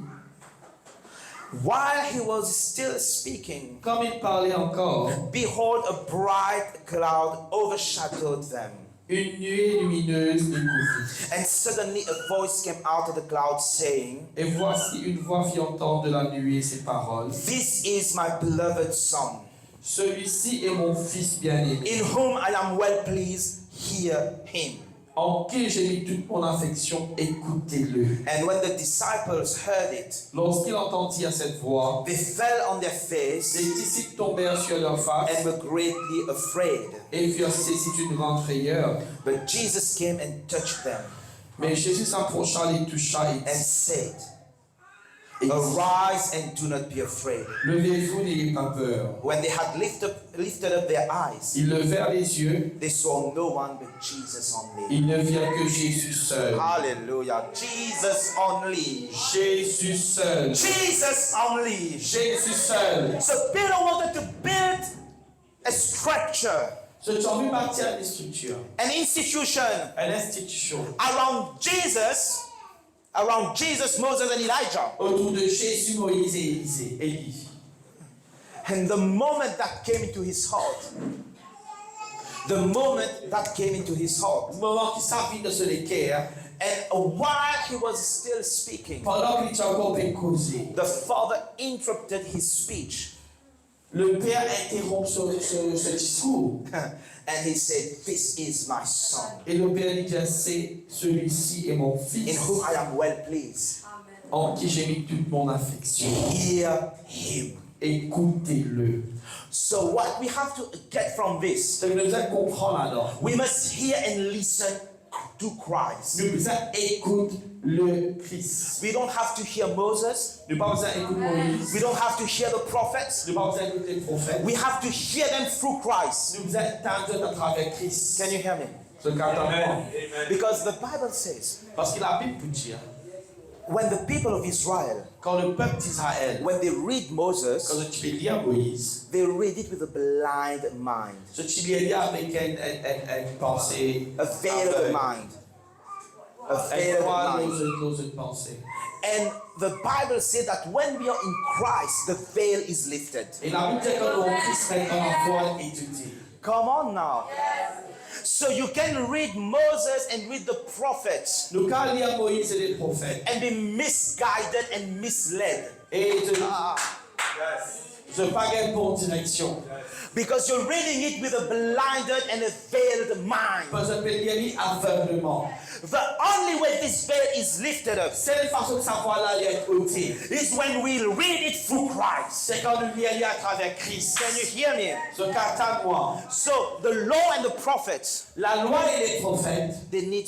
While he was still speaking, Comme il parlait encore, behold, a bright cloud overshadowed them. une nuée lumineuse les couvrit. And suddenly a voice came out of the cloud saying, Et voici une voix fit entendre de la nuée ces paroles. "This is my beloved son, Celui-ci est mon fils bien-aimé, in whom I am well pleased, hear him." en qui j'ai mis toute mon affection, écoutez-le. And when the disciples heard it, Lorsqu'ils entendirent cette voix, they fell on their les face disciples tombèrent sur leur face and were greatly afraid. et furent saisis d'une grande frayeur. But Jesus came and touched them Mais Jésus s'approcha, les toucha et and dit, said, "Arise and do not be afraid." levez-vous, n'ayez pas peur. When they had lifted up their eyes, Ils levèrent les yeux, they saw no one but Jesus only. ils ne virent que Jésus seul. Hallelujah. Jesus only. Jésus seul. Jesus only. Jésus seul. So Peter wanted to build a structure, Ce tu as vu bâtir une structure, an institution une institution around Jesus, Moses, and Elijah. autour de Jésus, Moïse et Élie. And the moment that came into his heart, the moment that came into his heart, Au moment qui s'envit de se l'équerre, and while he was still speaking, pendant qu'il était encore causer, the father interrupted his speech. le Père interrompt ce discours. And he said, "This is my son, Et le Père dit, c'est celui-ci est mon in fils, whom I am well pleased. en qui j'ai mis toute mon affection. Hear him." Écoutez-le. So what we have to get from this, Ce que nous devons comprendre alors, we must hear and listen to Christ. nous devons écouter le Christ. We don't have to hear Moses. Nous n'avons pas besoin d'écouter Moïse. We don't have to hear the prophets. Nous n'avons pas besoin d'écouter les prophètes. We have to hear them through Christ. Nous devons entendre à travers Christ. Can you hear me? Ce qu'entendons. Because the Bible says, Parce que la Bible peut dire, when the people of Israel, quand le peuple d'Israël, when they read Moses, quand tu peux lire Moïse, they read it with a blind mind, tu peux lire avec une pensée, a veiled aveugle. mind, a Elle veiled croit mind. dans une pensée. And the Bible says that when we are in Christ, the veil is lifted. Et la Bible dit que quand on Christ maintenant la foi est étudiée. Come on now. So you can read Moses and read the prophets Nous quand lire Moïse et les prophètes and be misguided and misled. et de pas gagner bonne direction. Because you're reading it with a blinded and a veiled mind. Parce que peut lire aveuglement. The only way this veil is lifted up Seule façon que sa foi-là est ôtée, is when we read it through Christ. c'est quand nous lisons à travers Christ. Can you hear me? Ce qu'attends-moi. So the law and the prophets, La loi et les prophètes they need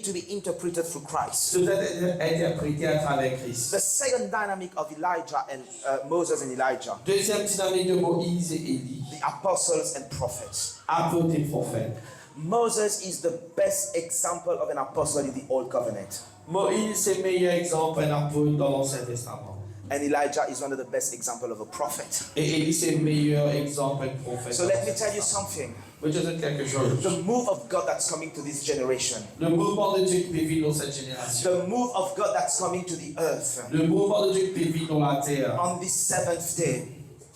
to be interpreted through Christ. doivent être interprétés à travers Christ. The second dynamic of Elijah and Moses and Elijah, Deuxième dynamique de Moïse et Élie, the apostles and prophets. apôtres et prophètes. Moses is the best example of an apostle in the Old Covenant. Moïse, c'est le meilleur exemple d'un apôtre dans l'Ancien Testament. And Elijah is one of the best examples of a prophet. Et Élie, c'est le meilleur exemple d'un prophète. So let me tell you something. Je vais te dire quelque chose. The move of God that's coming to this generation, Le mouvement de Dieu qui peut vivre dans cette génération. the move of God that's coming to the earth Le mouvement de Dieu qui peut vivre dans la terre. on this seventh day,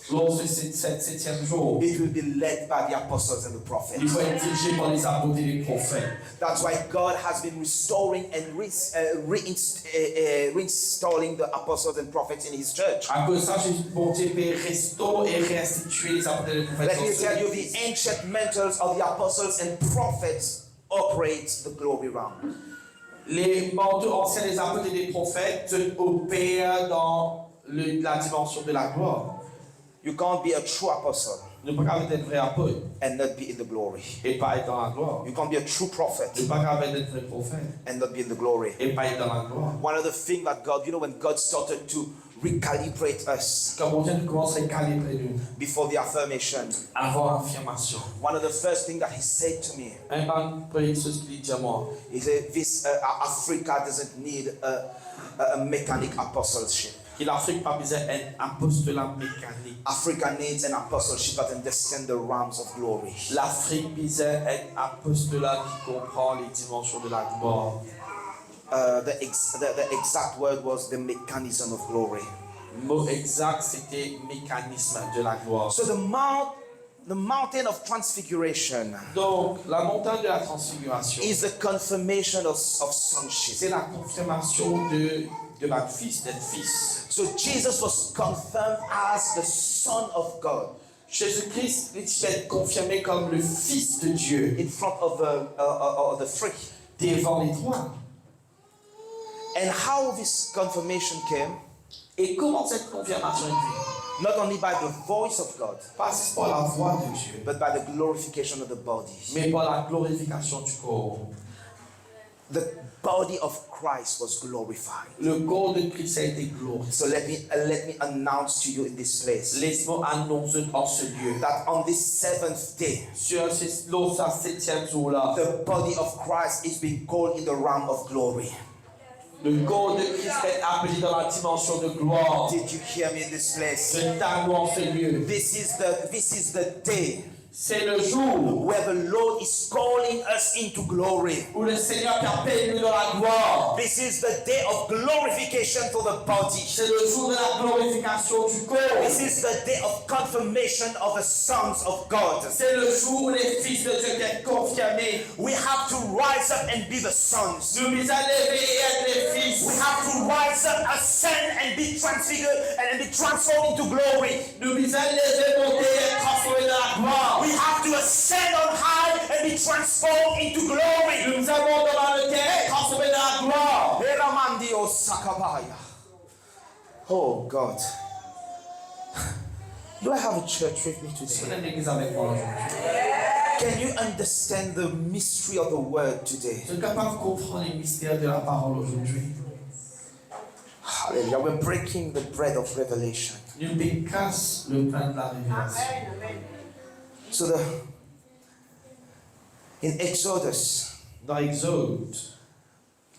Lors de ce septième jour, it will be led by the apostles and the prophets. il va être dirigé par les apôtres et les prophètes. That's why God has been restoring and reinstalling the apostles and prophets in His church. À cause de ça, bon Dieu peut restaurer et réinstituer les apôtres et les prophètes. Let me tell you, the ancient mantles of the apostles and prophets operates the glory realm. Les manteaux anciens des apôtres et des prophètes opèrent dans la dimension de la gloire. You can't be a true apostle Ne pas être vrai apôtre and not be in the glory. et pas être dans la gloire. You can't be a true prophet Ne pas être vrai prophète and not be in the glory. et pas être dans la gloire. One of the things that God, when God started to recalibrate us Quand mon Dieu commence à calibrer nous before the affirmation, avant l'affirmation. one of the first things that He said to me, Un premier chose qu'il dit à moi. He said, Africa doesn't need a mechanic apostleship. Que l'Afrique pas besoin d'un apostolat mécanique. Africa needs an apostleship that understands the realms of glory. L'Afrique besoin d'un apostolat qui comprend les dimensions de la gloire. The exact word was the mechanism of glory. Le mot exact, c'était mécanisme de la gloire. So the mountain of transfiguration Donc, la montagne de la transfiguration, is the confirmation of sonship. c'est la confirmation de la fils, d'être fils. So Jesus was confirmed as the Son of God Jésus-Christ est confirmé comme le Fils de Dieu in front of the three. devant les trois. And how this confirmation came, Et comment cette confirmation est venue? not only by the voice of God, Pas par la voix de Dieu, but by the glorification of the body. mais par la glorification du corps. The body of Christ was glorified. Le corps de Christ a été glorifié. So let me announce to you in this place Laisse-moi annoncer en ce lieu. that on this seventh day, Sur ce 7e jour-là, the body of Christ is being called in the realm of glory. le corps de Christ est appelé dans la dimension de gloire. Did you hear me in this place? Je t'annonce en ce lieu. This is the day C'est le jour where the Lord is calling us into glory. où le Seigneur t'appelle nous dans la gloire. This is the day of glorification for the body. C'est le jour de la glorification du corps. This is the day of confirmation of the sons of God. C'est le jour où les fils de Dieu sont confirmés. We have to rise up and be the sons. Nous nous à lever et être les fils. We have to rise up, ascend, and be transfigured and be transformed into glory. Nous nous à lever, monter et être transformés dans la gloire. We have to ascend on high and be transformed into glory. Nous nous avons dans le terrain et transformés dans la gloire. Eramandio sakabaya. Oh God. Do I have a church with me Est-ce qu'on today? a une église avec moi aujourd'hui? Can you understand the mystery of the word today? Je suis capable de comprendre les mystères de la parole aujourd'hui. Hallelujah. We're breaking the bread of revelation. Nous casse le pain de la révélation. So in Exodus Dans Exode,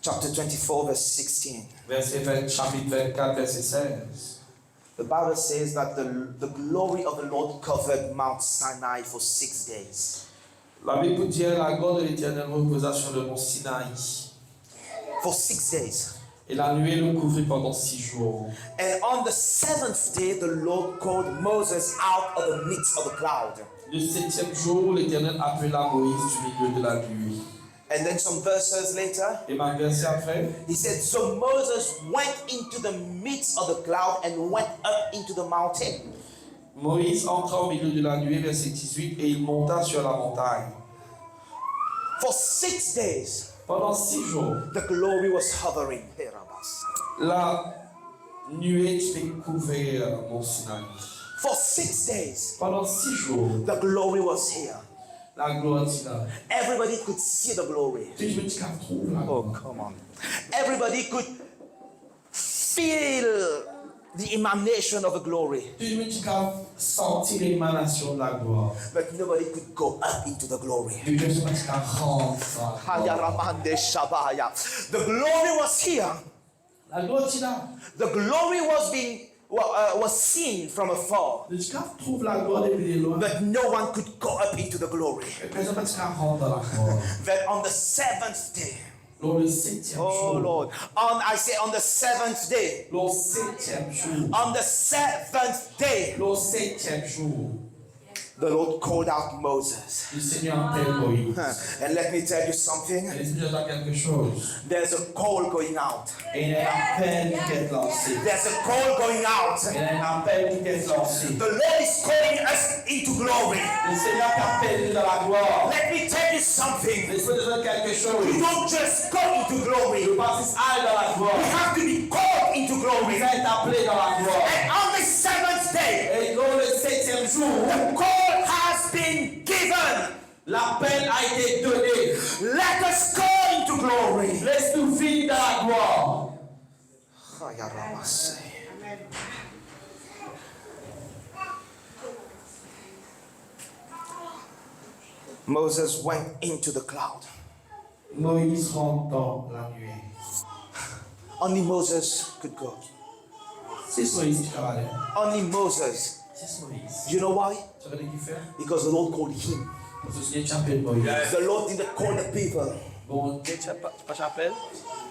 chapter 24 verse 16, chapitre 24, verset 16, the Bible says that the glory of the Lord covered Mount Sinai for 6 days. la Bible dit la gloire de l'Éternel reposa sur le mont Sinaï. For 6 days. Et la nuée le couvrit pendant 6 jours. And on the 7th day, the Lord called Moses out of the midst of the cloud. Le 7e jour, l'Éternel appela Moïse du milieu de la nuée. And then some verses later, Et ma verset après, he said, so Moses went into the midst of the cloud and went up into the mountain. Moïse entra au milieu de la nuée, verset 18, et il monta sur la montagne. For 6 days, Pendant 6 jours, the glory was hovering. la nuée fait couvrir mont Sinaï. For 6 days, Pendant 6 jours, the glory was here. la gloire était là. Everybody could see the glory. Puis je me dis qu'elle trouve la Oh, gloire. come on. Everybody could feel the emanation of the glory. Puis je me dis qu'elle sentit l'émanation de la gloire. But nobody could go up into the glory. Puis je me dis qu'elle rentre. Hayaramande Shabaya. The glory was here. La gloire était là. The glory was seen from afar. Je me dis qu'elle trouve la gloire depuis loin. But no one could go up into the glory. Et personne ne qu'elle rentre dans la gloire. Then on the 7th day, Lors le 7e oh jour. Lord, I say on the 7th day, Le 7e jour. on the 7th day, Le 7e jour. the Lord called out Moses. Le Seigneur appelle Moïse. And let me tell you something, Et je dis quelque chose. there's a call going out. Et il y a un appel qui est lancé. There's a call going out. Il y a un appel qui est lancé. The Lord is calling us into glory. Le Seigneur t'appelle dans la gloire. Let me tell you something. Laisse-moi te dire quelque chose. You don't just go into glory. Le baptiste aille dans la gloire. You have to be called into Il glory. va être appelé dans la gloire. And on the 7th day, Et dans le 7e jour, the call has been given. l'appel a été donné. Let us go into glory. Laisse-nous vivre dans la gloire. Moses went into the cloud. Moïse rentre dans la nuée. Only Moses could go. C'est Moïse qui travaille. Only Moses. C'est Moïse. You know why? Tu savais qui fait? Because the Lord called him. Parce que c'est appelle Moïse. The Lord didn't call the people. Bon, Pas chapelle?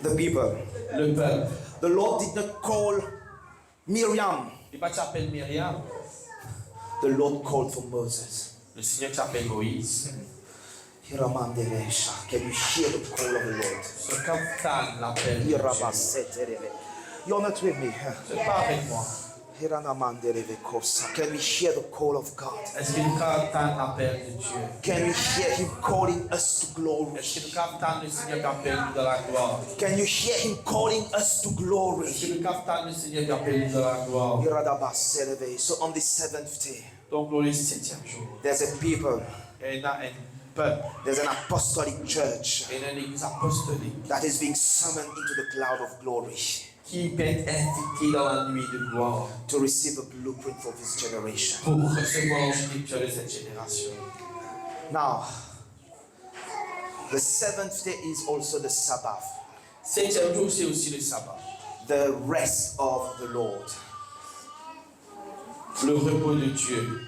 The people. le peuple. The Lord did not call Miriam. Il pas s'appelle Myriam. The Lord called for Moses. Le Seigneur s'appelle Moïse. Hiramandelesha. Can you hear the call of the Lord? Ce capitaine l'appelle. Dieu. Hirabaseterele. You're not with me. Huh? C'est pas avec moi. Hiranamandelevikosa. Can we hear the call of God? Est-ce que le capitaine l'appelle de Dieu? Can we hear him calling us to Est-ce glory? que le capitaine du Seigneur t'appelle de la gloire? Can you hear him calling us to Est-ce que glory? le capitaine du Seigneur t'appelle de la gloire? Hiradabaseleve. So on the seventh day, Donc, le 7e jour, there's a people, il y a un peuple, there's an apostolic church il y a une église apostolique that is being summoned into the cloud of glory qui peut être invitée dans la nuit de gloire to receive a blueprint for this generation. pour recevoir l'écriture de cette génération. Now, the seventh day is also the Sabbath, 7e jour, c'est aussi le sabbat, the rest of the Lord. le repos de Dieu.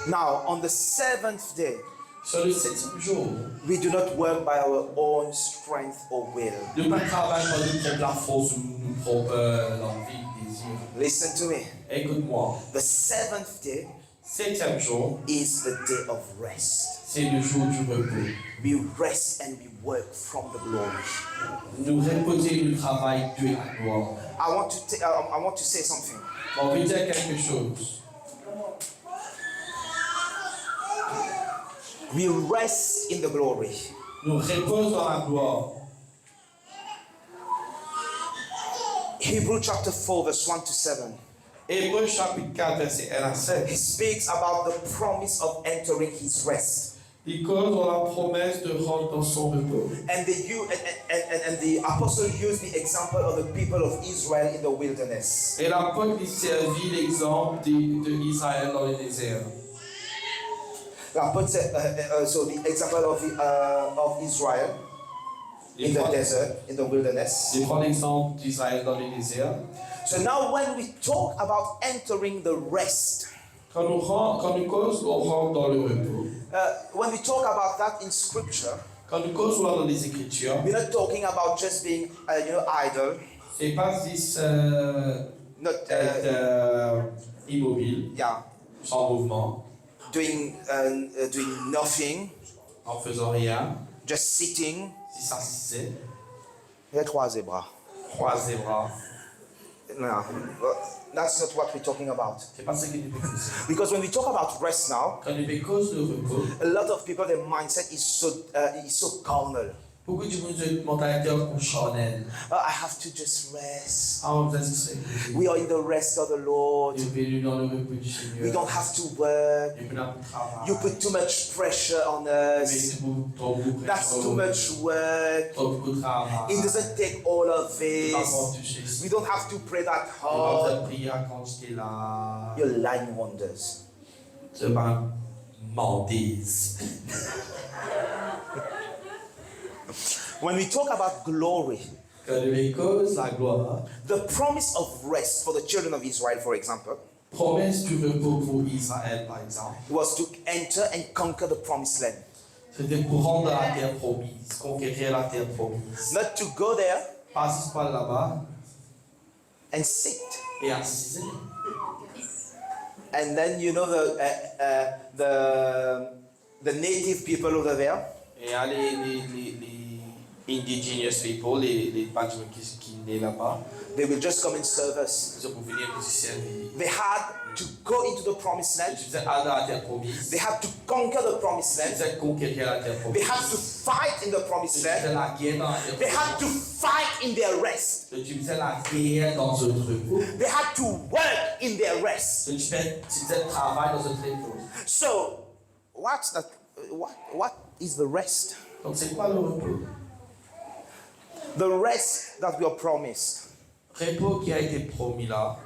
Now, on the seventh day, Sur le 7e jour, we do not work by our own strength or will. ne pas travailler par notre propre force ou notre propre l'envie, désir. Listen to me. Écoute-moi, The seventh day 7e jour, is the day of rest. c'est le jour du repos. We rest and we work from the glory. Nous reposer le travail de la gloire. I want to say something. On peut dire quelque chose. We rest in the glory. Nous reposons dans la gloire. Hebrew chapter 4, verse 1 to 7. Hébreux chapitre 4, verset 1 à 7. He speaks about the promise of entering his rest. Il cause dans la promesse de rentrer dans son repos. And the apostle used the example of the people of Israel in the wilderness. Et l'apôtre lui servit l'exemple d'Israël dans le désert. So the example of Israel in the desert, in the wilderness. Je prends l'exemple d'Israël dans le désert. So now when we talk about entering the rest, Quand nous causons, on rentre dans le repos. when we talk about that in scripture, Quand nous causons dans les Écritures, we're not talking about just being, idle, c'est pas juste not être immobile, yeah, sans mouvement, doing nothing, en faisant rien, just sitting. si s'assisait, Les trois bras. croiser les bras. No, that's not what we're talking about. C'est pas ce que nous faisons. Because when we talk about rest now, Quand nous causons le repos, a lot of people, their mindset is so carnal. beaucoup de monde ont une mentalité charnelle. I have to just rest. Ah, on vous a dit We are in the rest of the Lord. bienvenue dans le repos du Seigneur. We don't have to work. Il y a plein de travail. You put too much pressure on Mais us. c'est trop beaucoup de That's too much work. Trop beaucoup de travail. It doesn't take all of C'est pas this. pour toucher ici. We don't have to pray that On va hard. faire prier quand j'étais là. Your lying wonders. C'est pas mentise. When we talk about glory, Quand nous cause la gloire, the promise of rest for the children of Israel, for example, promesse du repos pour Israël, par exemple, was to enter and conquer the promised land. c'était pour rendre la terre promise, conquérir la terre promise. Not to go there Pas juste par là-bas and sit. et assiser. And then the native people over there, Et les indigenous people, les Badjouans qui naissent là-bas, they will just come and serve us. ils ont pour venir nous servir. They had to go into the promised land. Je faisais aller dans la terre promise. They had to conquer the promised Je land. faisais conquérir la terre They promise. had to fight in the Je promised faisais land. la guerre dans la terre They had promise. to fight in their rest. Je faisais la guerre dans un repos. They had to work in their rest. Je faisais le travail dans un repos. So, what is the rest? Donc c'est quoi le repos? The rest that we are promised Repos qui a été promis là,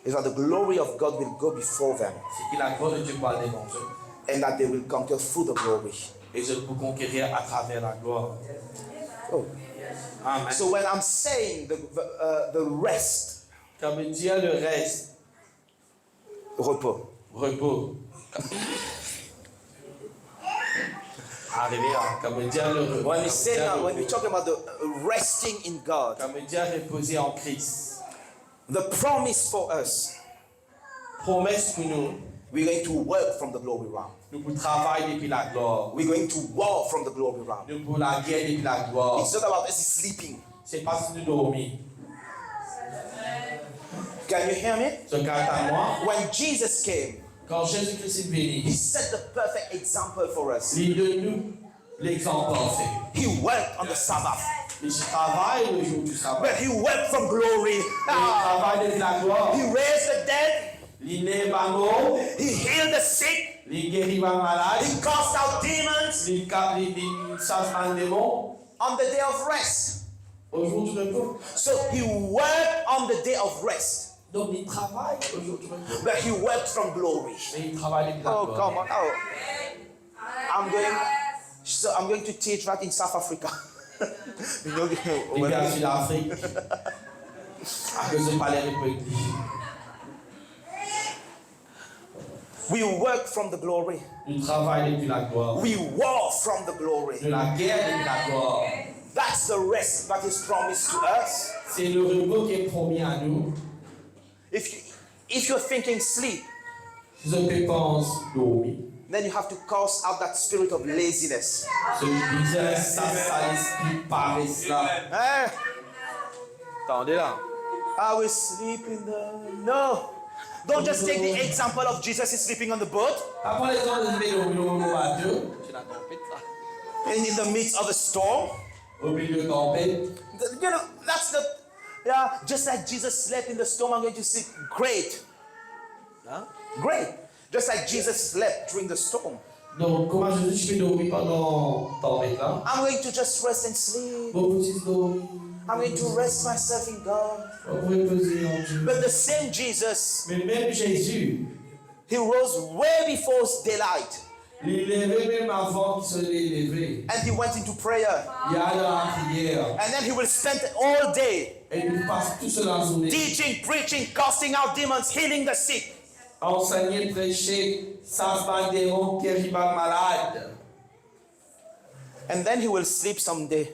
is that the glory of God will go before them c'est que la gloire de Dieu va aller devant eux. and that they will conquer through the glory. Et je peux conquérir à travers la gloire. Oh, Amen. So when I'm saying the rest, Quand on dit le reste, repos. repos. Arrivé à, quand on dit le When we say now, repos. when we talk about the resting in God, Quand on dit reposer en Christ. the promise for us, Promesse pour nous, we're going to work from the glory realm. nous pour travailler depuis la gloire. We're going to war from the glory realm. Nous pour la guerre depuis la gloire. It's not about us sleeping. C'est pas si nous dormir. Can you hear me? Ce quant à moi, When Jesus came, quand Jésus-Christ est he venu, set the perfect example for us. il donne nous l'exemple parfait. He worked on the Sabbath, Il travaille le jour du sabbat. but he worked from glory. Il travaille depuis la gloire. He raised the dead. Il n'est pas mort. He healed the sick. Il guérit les malades. He cast out demons Il chasse un démon. on the day of rest. Au jour du repos. So he worked on the day of rest, Donc il travaille au jour du repos. but he worked from glory. Mais il travaille depuis la Oh, gloire. come on. Oh. I'm going to teach that in South Africa. You know, Il vient en Sud-Afrique. À cause de parler avec lui. we work from the glory. Il travaille depuis la gloire. We war from the glory. De la guerre depuis la gloire. That's the rest that is promised to us. C'est le repos qui est promis à nous. If you're thinking sleep, Si je pense dormir. then you have to cast out that spirit of laziness. Ce qui disait ça l'esprit paresse là. Eh? Attendez là. I will sleep in the... No. Don't just take the example of Jesus is sleeping on the boat Après les gens de dormir au bateau, Tu l'as compris ça? and in the midst of a storm. au milieu de tempête. You know, that's the... Yeah, just like Jesus slept in the storm, I'm going to sleep. Great. Hein? Great. Just like Jesus slept during the storm. Donc, comment je peux dormir pendant la tempête là? I'm going to just rest and sleep. Vous pouvez dormir. I'm going to rest myself in God. Vous pouvez poser en Dieu. But the same Jesus, Mais même Jésus, he rose way before daylight. il levait même avant qu'il se levé. And he went into prayer. Il y a dans la prière. And then he will spend all day Et il passe tout cela la journée. teaching, preaching, casting out demons, healing the sick. Enseigner, prêcher, sans pas des démons, guérir pas malade. And then he will sleep someday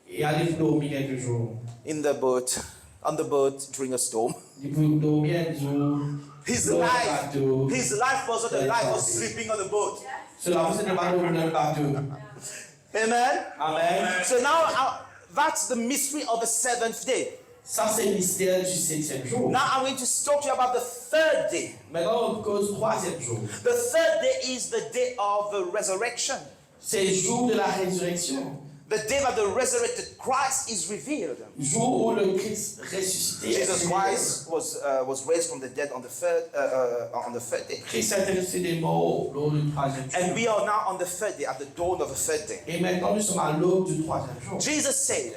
Et aller dormir quelques jours. in the boat, on the boat during a storm. Il peut dormir un jour. His dans le life bateau. wasn't a life of sleeping on the boat. Cela vous n'est pas dormir dans le bateau. Amen. Amen. So now that's the mystery of the seventh day. Ça, c'est le mystère du 7e jour. Now I'm going to talk to you about the third day. Maintenant, on cause 3e jour. The third day is the day of the resurrection. C'est le jour de la résurrection. The day that the resurrected Christ is revealed. Jour où le Christ ressuscité. Jesus Christ was raised from the dead on the third day. Christ a été ressuscité des morts lors du 3e jour. And we are now on the third day, at the dawn of the third day. Et maintenant, nous sommes à l'aube du 3e jour. Jesus said,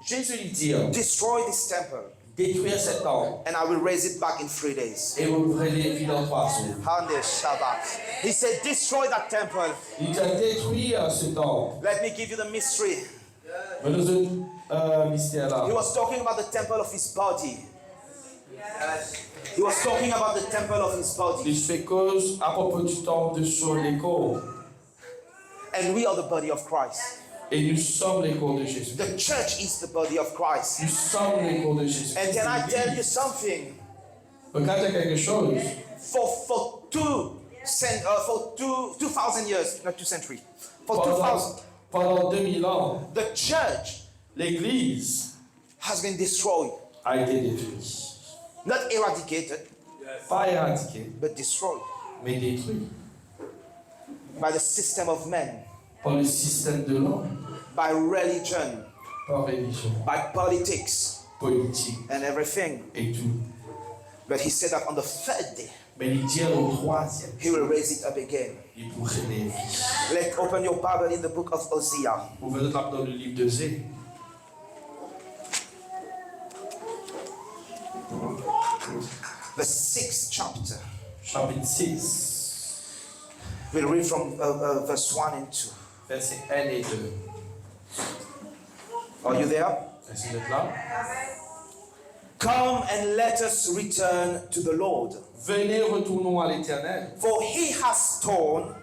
Jésus lui dit, destroy this temple, détruire cet temple. and I will raise it back in 3 days. Et vous pourrez les dans 3 jours. Hande Shabbat. He said, destroy that temple. Il a détruit ce temple. Let me give you the mystery. Mais nous avons mystère là. He was talking about the temple of his body. He was talking about the temple of his body. Il fait cause à propos du temple de sur les corps. And we are the body of Christ. Et nous sommes les corps de Jésus. The church is the body of Christ. Nous sommes les corps de Jésus. And can I tell you something? Regardez quelque chose. For 2,000 years, not 2 centuries, for 2,000, Pendant 2000 ans, the church l'Église has been destroyed. a été détruite. Not eradicated, Pas éradiquée, but destroyed mais détruite. by the system of men, Par le système de l'homme, by religion, par religion, by politics, politique and everything. et tout. But he said that on the third day, Mais il dit au 3e, he will raise it up again. il pourrait les vivre. Let's open your Bible in the book of Hosea. Ouvrez votre dans le livre de Zé. The 6th chapter. Chapitre 6, We'll read from verse 1 and 2. versets 1 et 2. Are you there? Est-ce que vous êtes là? Come and let us return to the Lord. Venez, retournons à l'Éternel, For he has torn,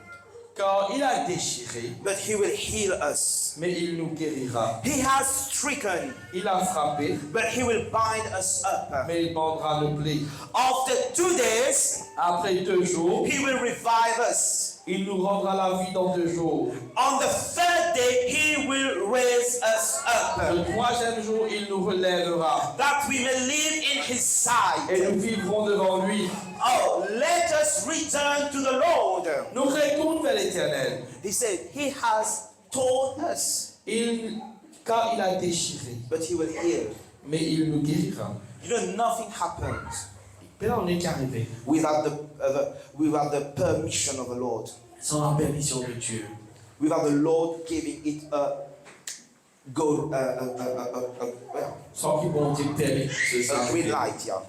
car il a déchiré, but he will heal us. mais il nous guérira. He has stricken, Il a frappé, but he will bind us up. mais il bandera nos plaies. After 2 days, Après 2 jours, he will revive us. il nous rendra la vie dans 2 jours. On the 3rd day, he will raise us up, Le 3e jour, il nous relèvera, that we may live in his et sight. nous vivrons devant lui. Oh, let us return to the Lord. Nous retournons vers l'Éternel. He said, he has torn us, Car il a déchiré, but he will heal. mais il nous guérira. You know, nothing happens Mais là, on n'est qu'arrivé, without the permission of the Lord, sans la permission de Dieu, without the Lord giving it a sans qu'il bon Dieu permette que ça green arrive. light, yeah.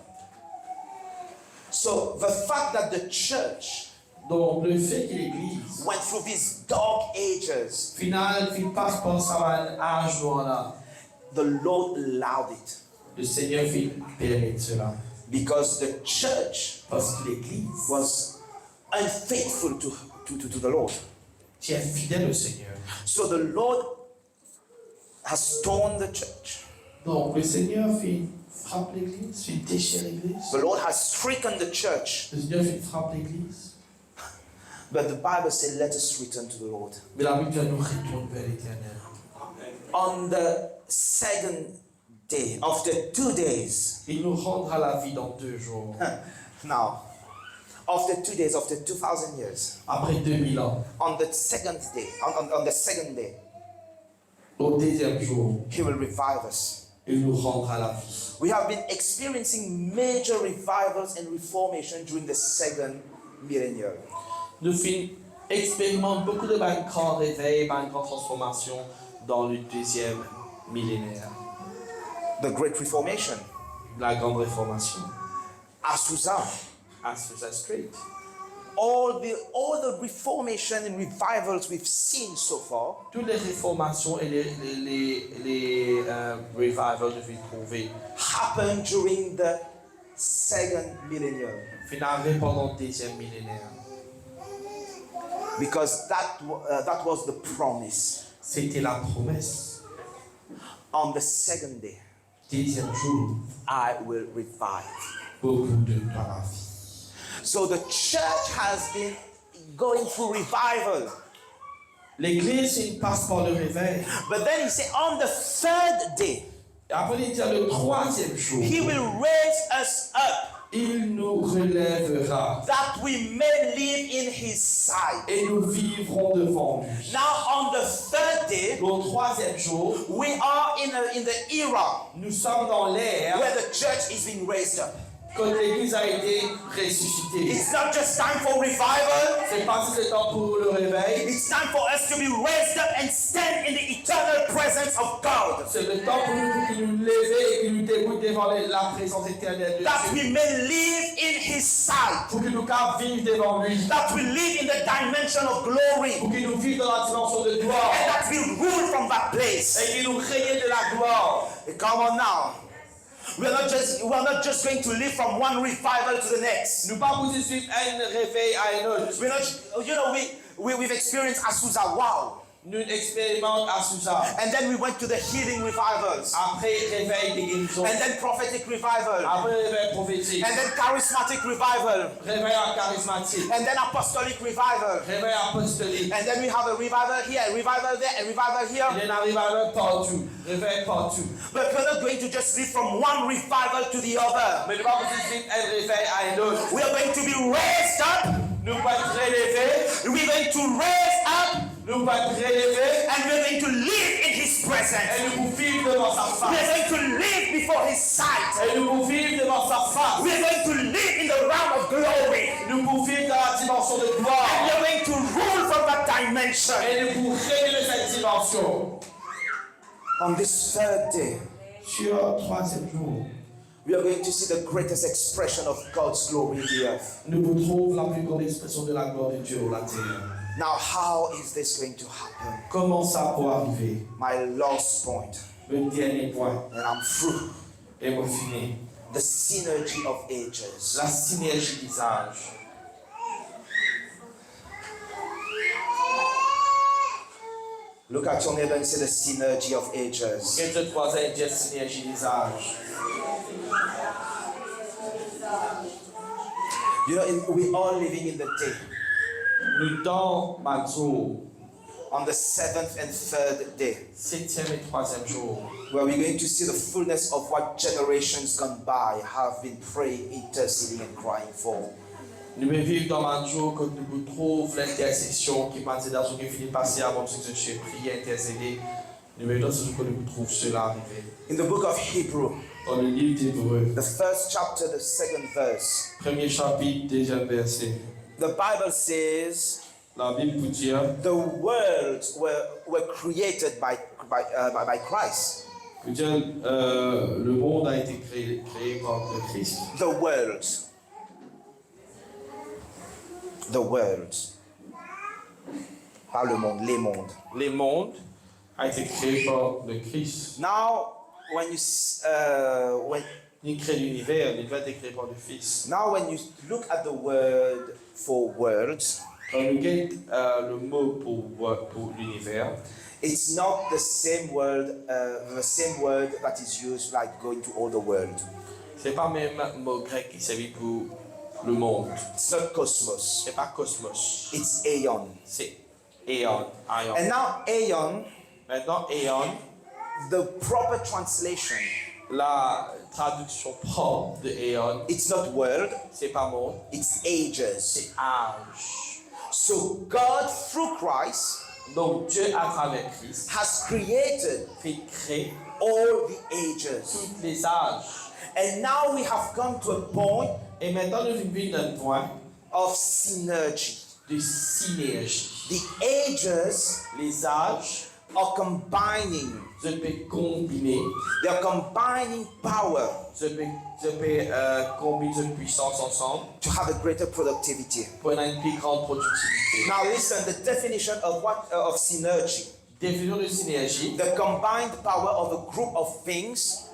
So the fact that the church Donc, le fait que l'Église, went through these dark ages, final, il passe par sa âge là, the Lord allowed it le Seigneur fait permettre cela. because the church Parce que l'Église was unfaithful to the Lord. est fidèle au Seigneur. So the Lord has torn the church. Donc, le Seigneur frappe l'Église, fait déchirer l'Église. The Lord has stricken the church. Le Seigneur frappe l'Église. But the Bible said, let us return to the Lord. Mais la Bible nous retourne vers l'Éternel. On the 2nd day, after 2 days, Il nous rendra la vie dans 2 jours. now, after 2 days, after 2,000 years, Après 2000 ans, on the 2nd day, on the 2nd day, au 2e jour, he will revive us. il nous rendra la vie. We have been experiencing major revivals and reformation during the 2nd millennium. Nous expérimentons beaucoup de grands réveils, de grandes transformations dans le 2e millénaire. The Great Reformation, La grande réformation. Azusa, Azusa Street. all the reformation and revivals we've seen so far Toutes les réformations et les revivals que vous trouvez happened during the 2nd millennium. finalement pendant le 2e millénaire. Because that was the promise. C'était la promesse. On the 2nd day, 2e jour, I will revive. beaucoup de dans la vie. So the church has been going through revival. L'Église, il passe par le réveil. But then he said, on the 3rd day, Après, il dit le 3e jour, he will raise us up il nous relèvera that we may live in his sight. et nous vivrons devant lui. Now on the 3rd day, Le 3e jour, we are in the era nous sommes dans l'ère where the church is being raised up. quand l'Église a été ressuscitée. It's not just time for revival. C'est pas si c'est temps pour le réveil. It's time for us to be raised up and stand in the eternal presence of God. C'est le temps pour nous lever et que nous débouter devant la présence éternelle de That Dieu. we may live in his sight. Pour que nous puissions vivre devant lui. That we live in the dimension of glory. Pour que nous vivions dans la dimension de And gloire. that we rule from that place. Et que nous créions de la gloire. Come on now. We're not just going to live from one revival to the next. Nous pas pouvons suivre un réveil à un autre. We're not, we've experienced Azusa, wow. Nous expérimentons à Susa. And then we went to the healing revivals. Après réveil de guérison. And then prophetic revival. Après réveil prophétique. And then charismatic revival. Réveil charismatique. And then apostolic revival. Réveil apostolique. And then we have a revival here, a revival there, a revival here. Il y en arrive partout. Réveil partout. But we're not going to just live from one revival to the other. Mais nous pas pouvons suivre un réveil à un autre. We are going to be raised up. Nous allons être relevés. We're going to raise up. Nous allons être relevés. And we're going to live in his presence. Et nous pouvons vivre devant sa face. We're going to live before his sight. Et nous pouvons vivre devant sa face. We're going to live in the realm of glory. Nous pouvons vivre dans la dimension de gloire. And we're going to rule from that dimension. Et nous pouvons régner de cette dimension. On this 3rd day, Sur le 3e jour, we are going to see the greatest expression of God's glory in the earth. nous retrouvons la plus grande expression de la gloire de Dieu sur la terre. Now, how is this going to happen? Comment ça peut arriver? My last point. Le dernier point, and I'm through. et moi fini. The synergy of ages. La synergie des âges. Look at your neighbor and say the synergy of ages. Et le troisième, c'est la synergie des âges. You know, we are living in the day, Nous dans ma jour, on the seventh and third day, 7e et 3e jour, where we're going to see the fullness of what generations gone by have been praying, interceding, and crying for. nous vivons dans ma jour que nous trouvons l'intercession qui m'a dit dans ce qui finit passé avant ce que j'ai prié, intercédé. Nous vivons dans ce jour que nous trouvons cela arriver. In the book of Hebrew, Dans le livre d'Hébreux, the first chapter, the second verse, premier chapitre, deuxième verset. the Bible says La Bible peut dire the worlds were created by Christ. peut dire le monde a été créé par le Christ. The worlds. The worlds. Pas le monde, les mondes. Les mondes a été créé par le Christ. Now, Il crée l'univers a été créé par le Fils. when you look at the word for worlds, Quand nous regardons le mot pour l'univers, it's not the same word that is used like going to all the world. c'est pas le même mot grec qui servait pour le monde. It's not cosmos. C'est pas cosmos. It's aeon. C'est Aeon. And now aeon, Maintenant, Aeon, the proper translation, la traduction propre de Aeon, it's not world, c'est pas monde, it's ages. c'est âge. So God through Christ Donc Dieu à travers Christ has created fait créer all the ages. tous les âges. And now we have come to a point Et maintenant nous vivons un point of synergy. de synergie. The ages Les âges are combining. je peux combiner, They are combining power je peux combiner de puissance ensemble to have a greater productivity. pour une plus grande productivité. Now listen, the definition of synergy. Définir de synergie, The combined power of a group of things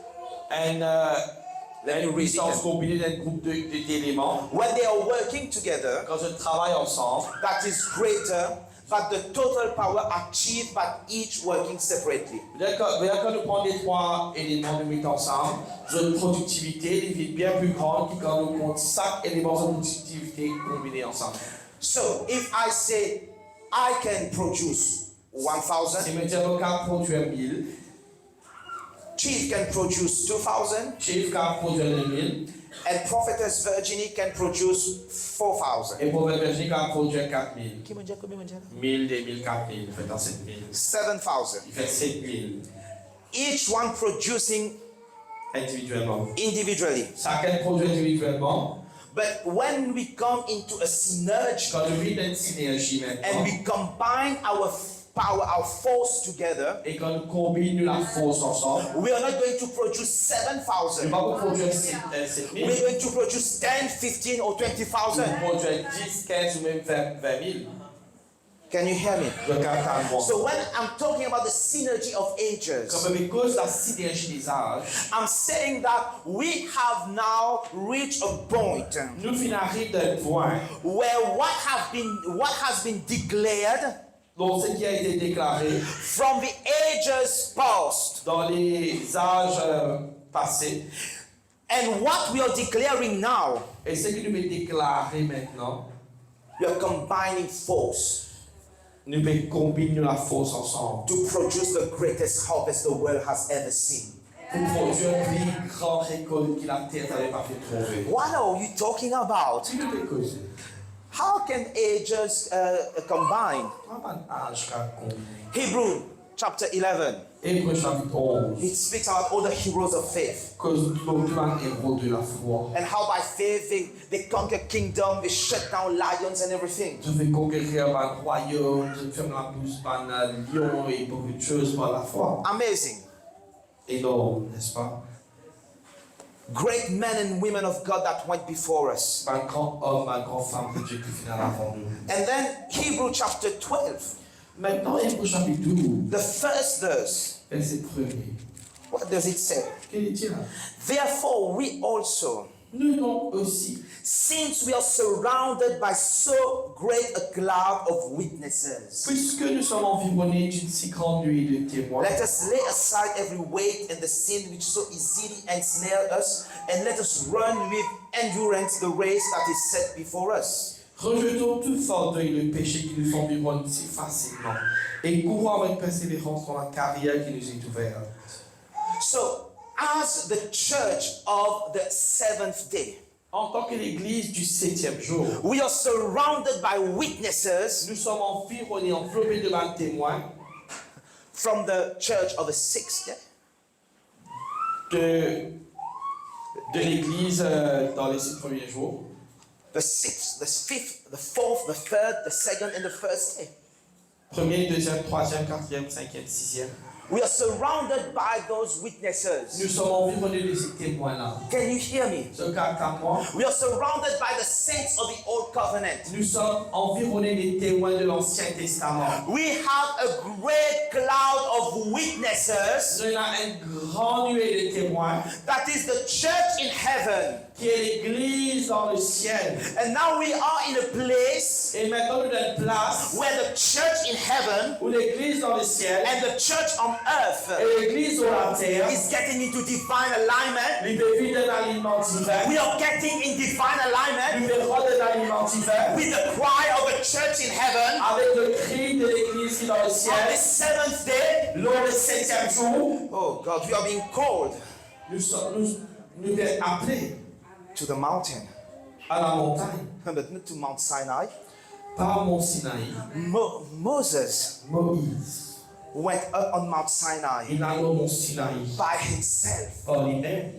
une puissance combinée d'un groupe d'éléments. when they are working together Quand je travaille ensemble, that is greater than the total power achieved by each working separately. quand nous prenons les trois éléments de mettre ensemble, j'ai une productivité bien plus grande que quand nous prenons chaque élément de productivité combiné ensemble. So if I say I can produce 1,000, Si je peux produire 1000, Chief can produce 2,000, Chef can produire 1000, and Prophetess Virginie can produce 4,000. et Prophète Virginie can produire 4000. Qui m'a dit combien, 1000, 2000, 4000, il fait dans 7000. 7,000. Il fait 7000 Each one producing individuellement. individually. Chacun produit individuellement. But when we come into a synergy Quand nous vivons une synergie and maintenant, we combine our power, our force together, et quand nous combinons la force ensemble, we are not going to produce nous ne 7,000. pas produire 7000. We're going to produce 10, 15, or 20,000. Nous produire 10, 15 ou même 20 000. Can you hear me? Je capte un bon. So when I'm talking about the synergy of ages, Comme à cause de la synergie des âges, I'm saying that we have now reached a point nous finissons d'un point where what has been declared dans ce qui a été déclaré from the ages past dans les âges passés and what we are declaring now, et ce qui nous est déclaré maintenant, we are combining force nous pouvons combiner la force ensemble to produce the greatest harvest the world has ever seen. pour produire une plus grande récolte que la terre n'avait pas fait trouver. What are you talking about? Tu peux causer. How can ages combine? Pas d'âge qu'à combiner. Hebrew chapter 11. Hébreux chapitre 11. It speaks about all the heroes of faith Cause l'autre héros de la foi. and how by faith they conquer kingdom, they shut down lions and everything. Je vais conquérir un royaume, je ferme la bouche par un lion et beaucoup de choses par la foi. Amazing. Énorme, n'est-ce pas? Great men and women of God that went before us. Un grand homme, une grande femme de Dieu qui finit avant nous. And then Hebrew chapter 12, Maintenant, Hébreux chapitre 12, the first verse. verset 1er. What does it say? Qu'est-ce qu'il dit là? Therefore, we also, Nous donc aussi, since we are surrounded by so great a cloud of witnesses, puisque nous sommes environnés d'une si grande nuée de témoins, let us lay aside every weight and the sin which so easily ensnare us, and let us run with endurance the race that is set before us. rejetons toute fardeau et le péché qui nous environne si facilement, et courons avec persévérance dans la carrière qui nous est ouverte. So, as the church of the seventh day, En tant que l'église du 7e jour, we are surrounded by witnesses nous sommes environnés, enveloppés de 20 témoins from the church of the sixth day. de l'église dans les 6 premiers jours. The sixth, the fifth, the fourth, the third, the second, and the first day. Premier, deuxième, troisième, quatrième, cinquième, sixième. We are surrounded by those witnesses. Nous sommes environnés de ces témoins-là. Can you hear me? Ce cas à moi, We are surrounded by the saints of the Old Covenant. nous sommes environnés des témoins de l'Ancien Testament. We have a great cloud of witnesses. Il y a une grande nuée de témoins That is the church in heaven. qui est l'église dans le ciel. And now we are in a place Et maintenant, nous sommes une place where the church in heaven où l'église dans le ciel and the church on earth et l'église sur la terre, is getting into divine alignment. nous devons d'un aliment divin. We are getting in divine alignment Nous devons d'un aliment divin with the cry of a church in heaven avec le cri de l'église qui est dans le on the ciel. seventh day. Lors du 7e jour, Oh God, we are being called nous sommes appelés to the mountain, à la montagne, but not to Mount Sinai. par Mont Sinaï. Moses Moïse, went up on Mount Sinai il a au Mont Sinaï by himself. par lui-même.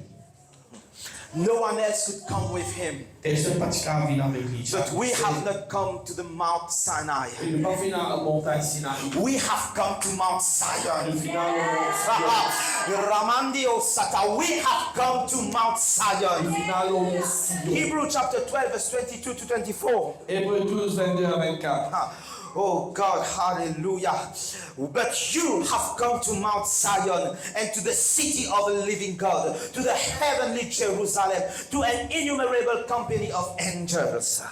No one else could come with him. Personne ne peut pas venir avec lui. But we have not come to the Mount Sinai. Il ne peut pas venir à la montagne Sinaï. We have come to Mount Zion. Nous venons au Mont Sion. Ramandi Osata. We have come to Mount Nous Zion. venons au Mont Sion. Hebrew chapter 12, verse 22 to 24. Hébreux 12, 22 à 24. Oh God, hallelujah. But you have come to Mount Zion and to the city of the living God, to the heavenly Jerusalem, to an innumerable company of angels.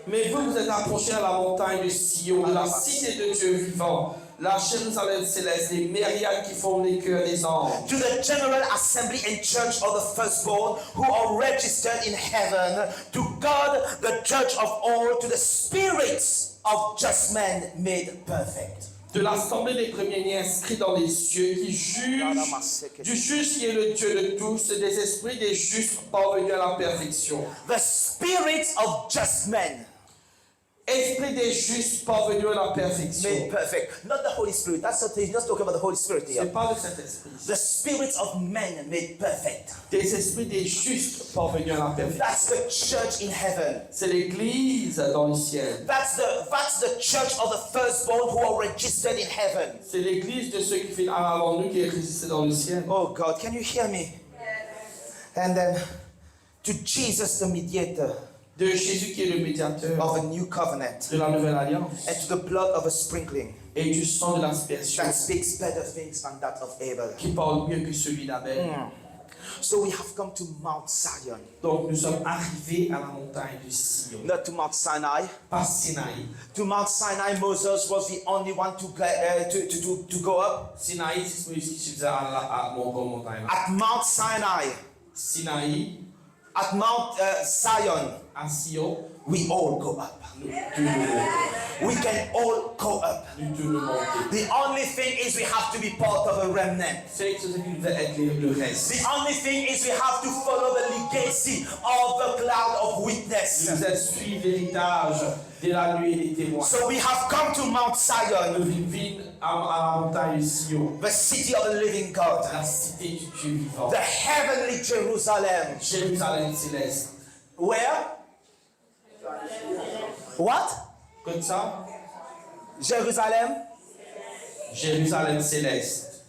Mais vous vous êtes approchés à la montagne de Sion, la cité de Dieu vivant, la Jérusalem céleste, les myriades qui forment les cœurs des anges. To the general assembly and church of the firstborn who are registered in heaven, to God, the judge of all, to the spirits of just men made perfect. De l'assemblée des premiers-nés inscrits dans les cieux, qui jugent du juste qui est le Dieu de tous, et des esprits des justes parvenus à la perfection. The spirits of just men Esprit des justes parvenus à la made perfection. perfect. Not the Holy Spirit. That's what he's not talking about the Holy Spirit here. C'est pas le Saint-Esprit. The spirits of men made perfect. Des esprits des justes parvenus à la perfection. That's the church in heaven. C'est l'église dans le ciel. That's the church of the firstborn who are registered in heaven. C'est l'église de ceux qui viennent avant nous qui est résisté dans le ciel. Oh God, can you hear me? And then to Jesus the mediator De Jésus qui est le médiateur of a new covenant, de la nouvelle alliance and to the blood of a sprinkling et du sang de l'aspersion that speaks better things than that of Abel. qui parle mieux que celui d'Abel. So we have come to Mount Zion, Donc nous sommes arrivés à la montagne de Sion, not to Mount Sinai. pas Sinaï. To Mount Sinai, Moses was the only one to go up. Sinaï, c'est Moïse qui se faisait à mon montagne. At Mount Sinai, Sinaï, at Mount Zion, à Sion, we all go up. nous devons We can all go up. monter. The only thing is we have to be part of a remnant. C'est ce qui nous aide le reste. The only thing is we have to follow the legacy of the cloud of witness. Nous êtes suivre l'héritage de la nuit des témoins. So we have come to Mount Zion, Nous vivons à la montagne de Sion, the city of the living God, la cité du Dieu vivant, the heavenly Jerusalem. Jérusalem céleste. Where? What? Comme ça, Jerusalem? Jérusalem céleste.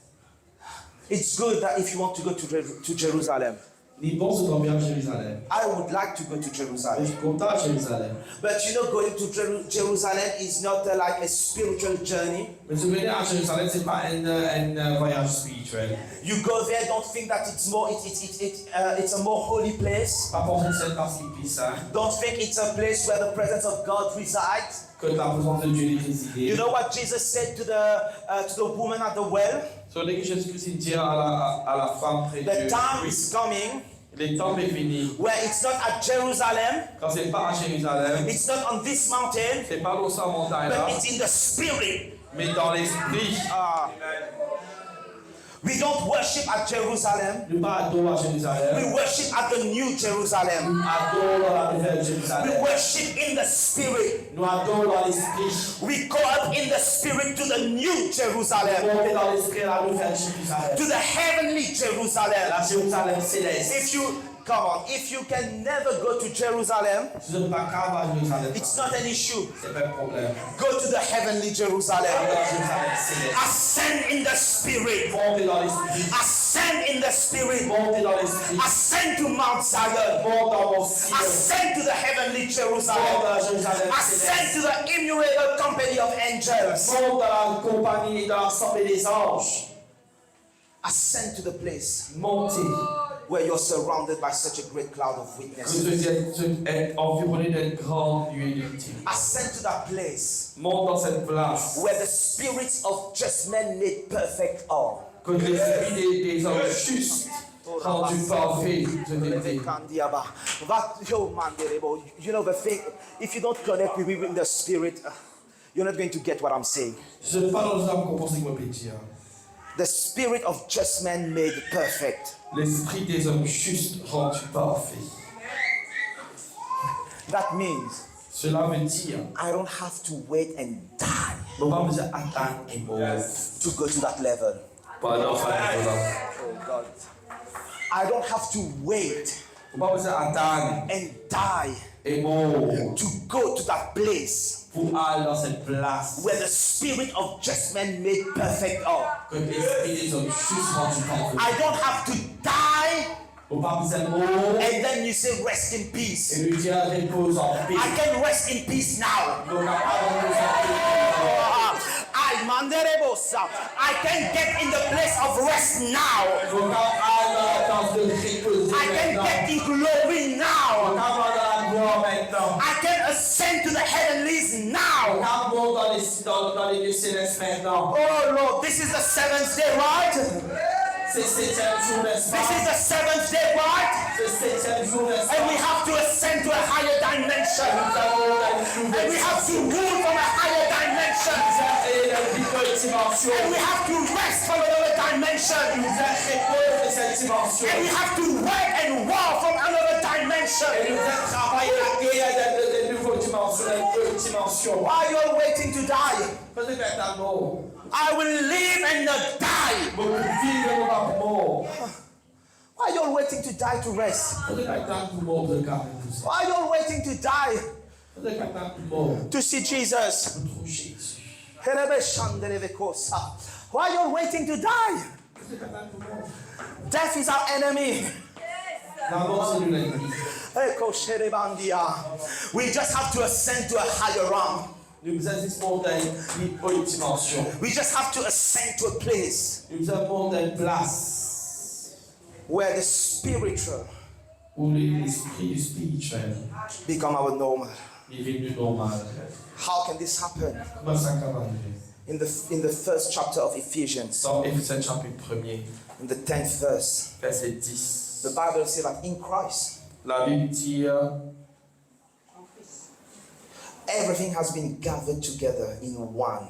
It's good that if you want to go to Jerusalem, Ni pense dormir à Jérusalem. I would like to go to Je Jerusalem. suis content à Jérusalem. But you know, going to Jerusalem is not like a spiritual journey. Mais se venir à Jérusalem, c'est pas un voyage spirituel. You go there, don't think that it's a more holy place. Pas pour une seule parce qu'il puisse, hein. Don't think it's a place where the presence of God resides. Que la présence de Dieu est résidée. You know what Jesus said to the woman at the well? Sur les que Jésus-Christ dit à la femme près de The Dieu. time is coming Le temps est fini. where it's not at Jerusalem, Quand c'est pas à Jérusalem, it's not on this mountain, c'est pas dans sa montagne là, but it's in the spirit. mais dans l'esprit. We don't worship at Jerusalem. Nous pas adorons à We Jérusalem. worship at the New Jerusalem. Adorons la nouvelle We Jérusalem. worship in the spirit. Nous adorons dans l'esprit. We go up in the spirit to the New Jerusalem, Monter dans l'esprit la nouvelle Jérusalem. to the heavenly Jerusalem. La Jérusalem céleste. If you can never go to Jerusalem, Si vous n'êtes pas capable à Jérusalem, it's not an issue. c'est pas un problème. Go to the heavenly Jerusalem. Allez à Jérusalem céleste. Ascend in the spirit. Montez dans l'esprit. Ascend in the spirit. Montez dans l'esprit. Ascend to Mount Zion. Monte dans mon ciel. Ascend to the heavenly Monte Jerusalem. dans la Jérusalem Ascend céleste. to the innumerable company of angels. Monte dans la compagnie, dans l'assemblée des anges. Ascend to the place Montez. where you're surrounded by such a great cloud of Que witnesses. vous êtes environné d'une grande nuée de victimes. Ascend to that place Monte dans cette place. where the spirits of just men made perfect all. Que l'esprit des hommes justes rendus parfaits te dédie. You know the thing, if you don't connect with me in the spirit, you're not going to get what I'm saying. Je ne parle pas aux hommes qu'on pense qu'il peut dire. The spirit of just men made perfect. L'esprit des hommes justes rendus parfaits. That means Cela veut dire, I don't have to wait and die on va besoin attendre et mourir. to go to that level. Pas dans ce niveau-là. Oh God. I don't have to wait On va besoin attendre and die et mourir to go to that place pour aller dans cette place where the spirit of just men made perfect all. que l'esprit des hommes justes rendus parfaits. I don't have to die On va besoin mourir and then you say rest in peace. et lui dire repose en paix. I can rest in peace now. Donc, repose en paix. I can get in the place of rest now. Donc, aller dans la place de reposer I can maintenant. get in glory now. Donc, aller dans la gloire maintenant. I can ascend to the heavenlies now. Donc, dans les lieux célestes maintenant. Oh Lord, this is the seventh day, right? C'est le septième jour, n'est-ce This is pas? the seventh day, right? C'est le septième jour, n'est-ce And we pas? have to ascend to a higher dimension. Nous avons la And we have to rule from a higher dimension. et la nouvelle dimension. And we have to rest from another dimension. Nous repose de cette dimension. And we have to work and war from another Et dimension. nous devons travailler la guerre de nouvelles dimensions, de nouvelles dimensions. While you're waiting to die, Peut-être être mort. I will live and not die. Beaucoup vivre ne va pas mort. While you're waiting to die to rest. Peut-être être mort de garder tout ça. While you're waiting to die Peut-être être mort. to see Jesus. Trop Jésus. While you're waiting to die, Peut-être être mort. death is our enemy. La mort, c'est l'ennemi. We just have to ascend to a higher realm. Nous assistons à une haute dimension. We just have to ascend to a place Nous avons une place where the spiritual où l'esprit spirituel become our normal. est devenu normal. How can this happen? Comment ça peut arriver? In the first chapter of Ephesians, Dans Éphésiens chapitre 1er, in the 10th verse, verset 10. the Bible says that in Christ, La Bible dit everything has been gathered together in one,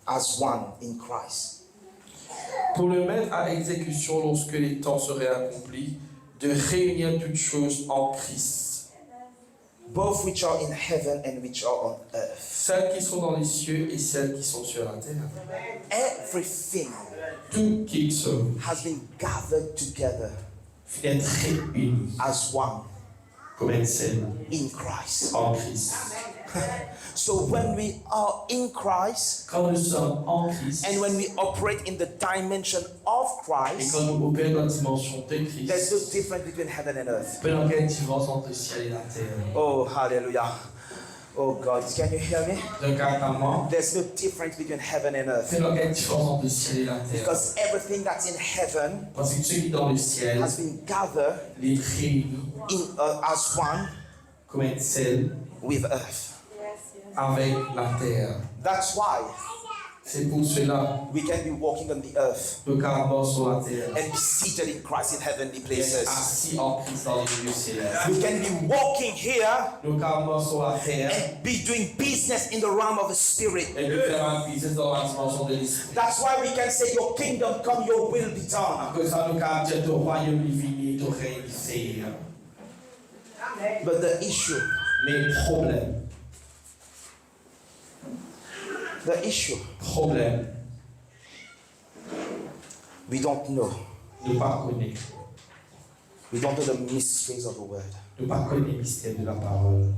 as one in Christ. pour le mettre à exécution lorsque les temps seraient accomplis, de réunir toutes choses en Christ, Both which are in heaven and which are on earth. celles qui sont dans les cieux et celles qui sont sur la terre. Everything Tout qui sont has been gathered together d'être réunis as one Comme être saine in Christ. en Christ. So when we are in Christ Quand nous sommes en Christ and when we operate in the dimension of et Christ, quand nous opérons dans la dimension de there's no Christ, difference between heaven and earth. peu d'aucune différence entre le ciel et la terre. Oh, hallelujah. Oh God, can you hear me? Donc, à moi, There's no difference between heaven and earth. peu d'aucune différence entre le ciel et la terre. Because everything that's in heaven Parce que ce qui est dans le ciel, has been gathered les réunis as one comme être seul with earth. avec la terre. That's why C'est pour cela we can be walking on the earth que carrément sur la terre, and be seated in Christ in heavenly être places. assis en Christ dans les lieux célestes. We can be walking here Nous carrément sur la terre and be doing business in the realm of the spirit. et de faire un business dans la dimension de l'esprit. That's why we can say, your kingdom come, your will be done. Que ça nous garde de royaume divin et de réussir. But the issue, Problème, we don't know. ne pas connaître. We don't know the mysteries of the word. Ne pas connaître le mystère de la parole.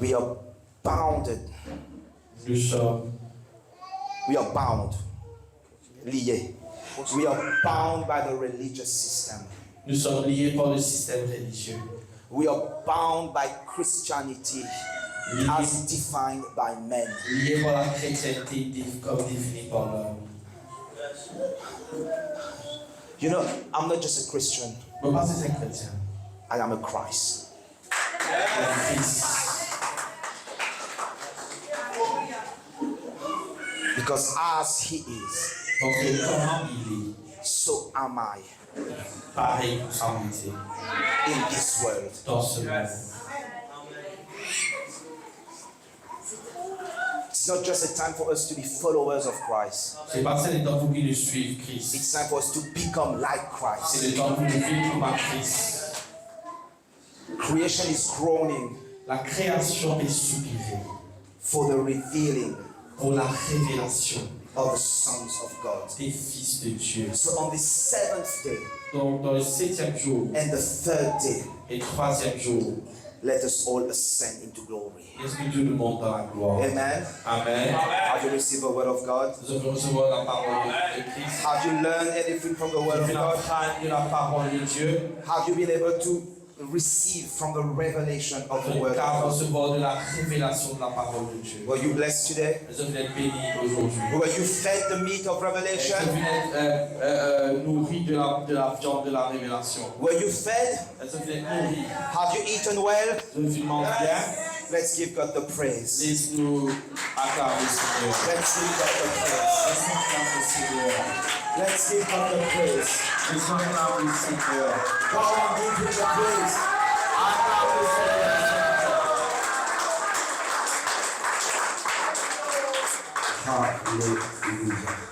We are bounded. We are bound. Liés. We are bound by the religious system. Nous sommes liés par le système religieux. We are bound by Christianity as defined by men. Liés par la chrétienté comme définie par l'homme. You know, I'm not just a Christian. Je ne suis pas un chrétien. I am a Christ. Un Christ. Because as he is, Parce que comment il so am I est, pareil pour sa moitié in this world. dans ce monde. It's not just a time for us to be followers of Christ. C'est pas le temps pour qu'il suive Christ. It's time for us to become like C'est Christ. le temps pour nous vivre comme Christ. Creation is groaning La création est soupirée for the revealing pour la révélation of the sons of God. des fils de Dieu. So on the seventh day Donc, dans le 7e jour and the third day, et 3e jour, let us all ascend into glory. est-ce que Dieu nous monte dans la gloire? Amen. Amen. Have you received the word of God? Nous avons recevoir la parole de Christ. Have you learned anything from the word Nous of avons God? apprendre de la parole de Dieu. Have you been able to receive from the revelation of the word Car of God? recevoir de la révélation de la parole de Dieu. Were you blessed today? Nous avons été bénis aujourd'hui. Were you fed the meat of Nous revelation? avons été nourris de la viande de la révélation. Were you fed? Nous avons été nourris. Have you eaten well? Nous avons mangé bien. Let's give God the praise. Laisse-nous acclamer le Seigneur. Let's give God the praise. Laisse-nous acclamer le Seigneur. Let's give God the praise. Laisse-nous acclamer le Seigneur. Come on, give him the praise. Acclame le Seigneur. Hallelujah.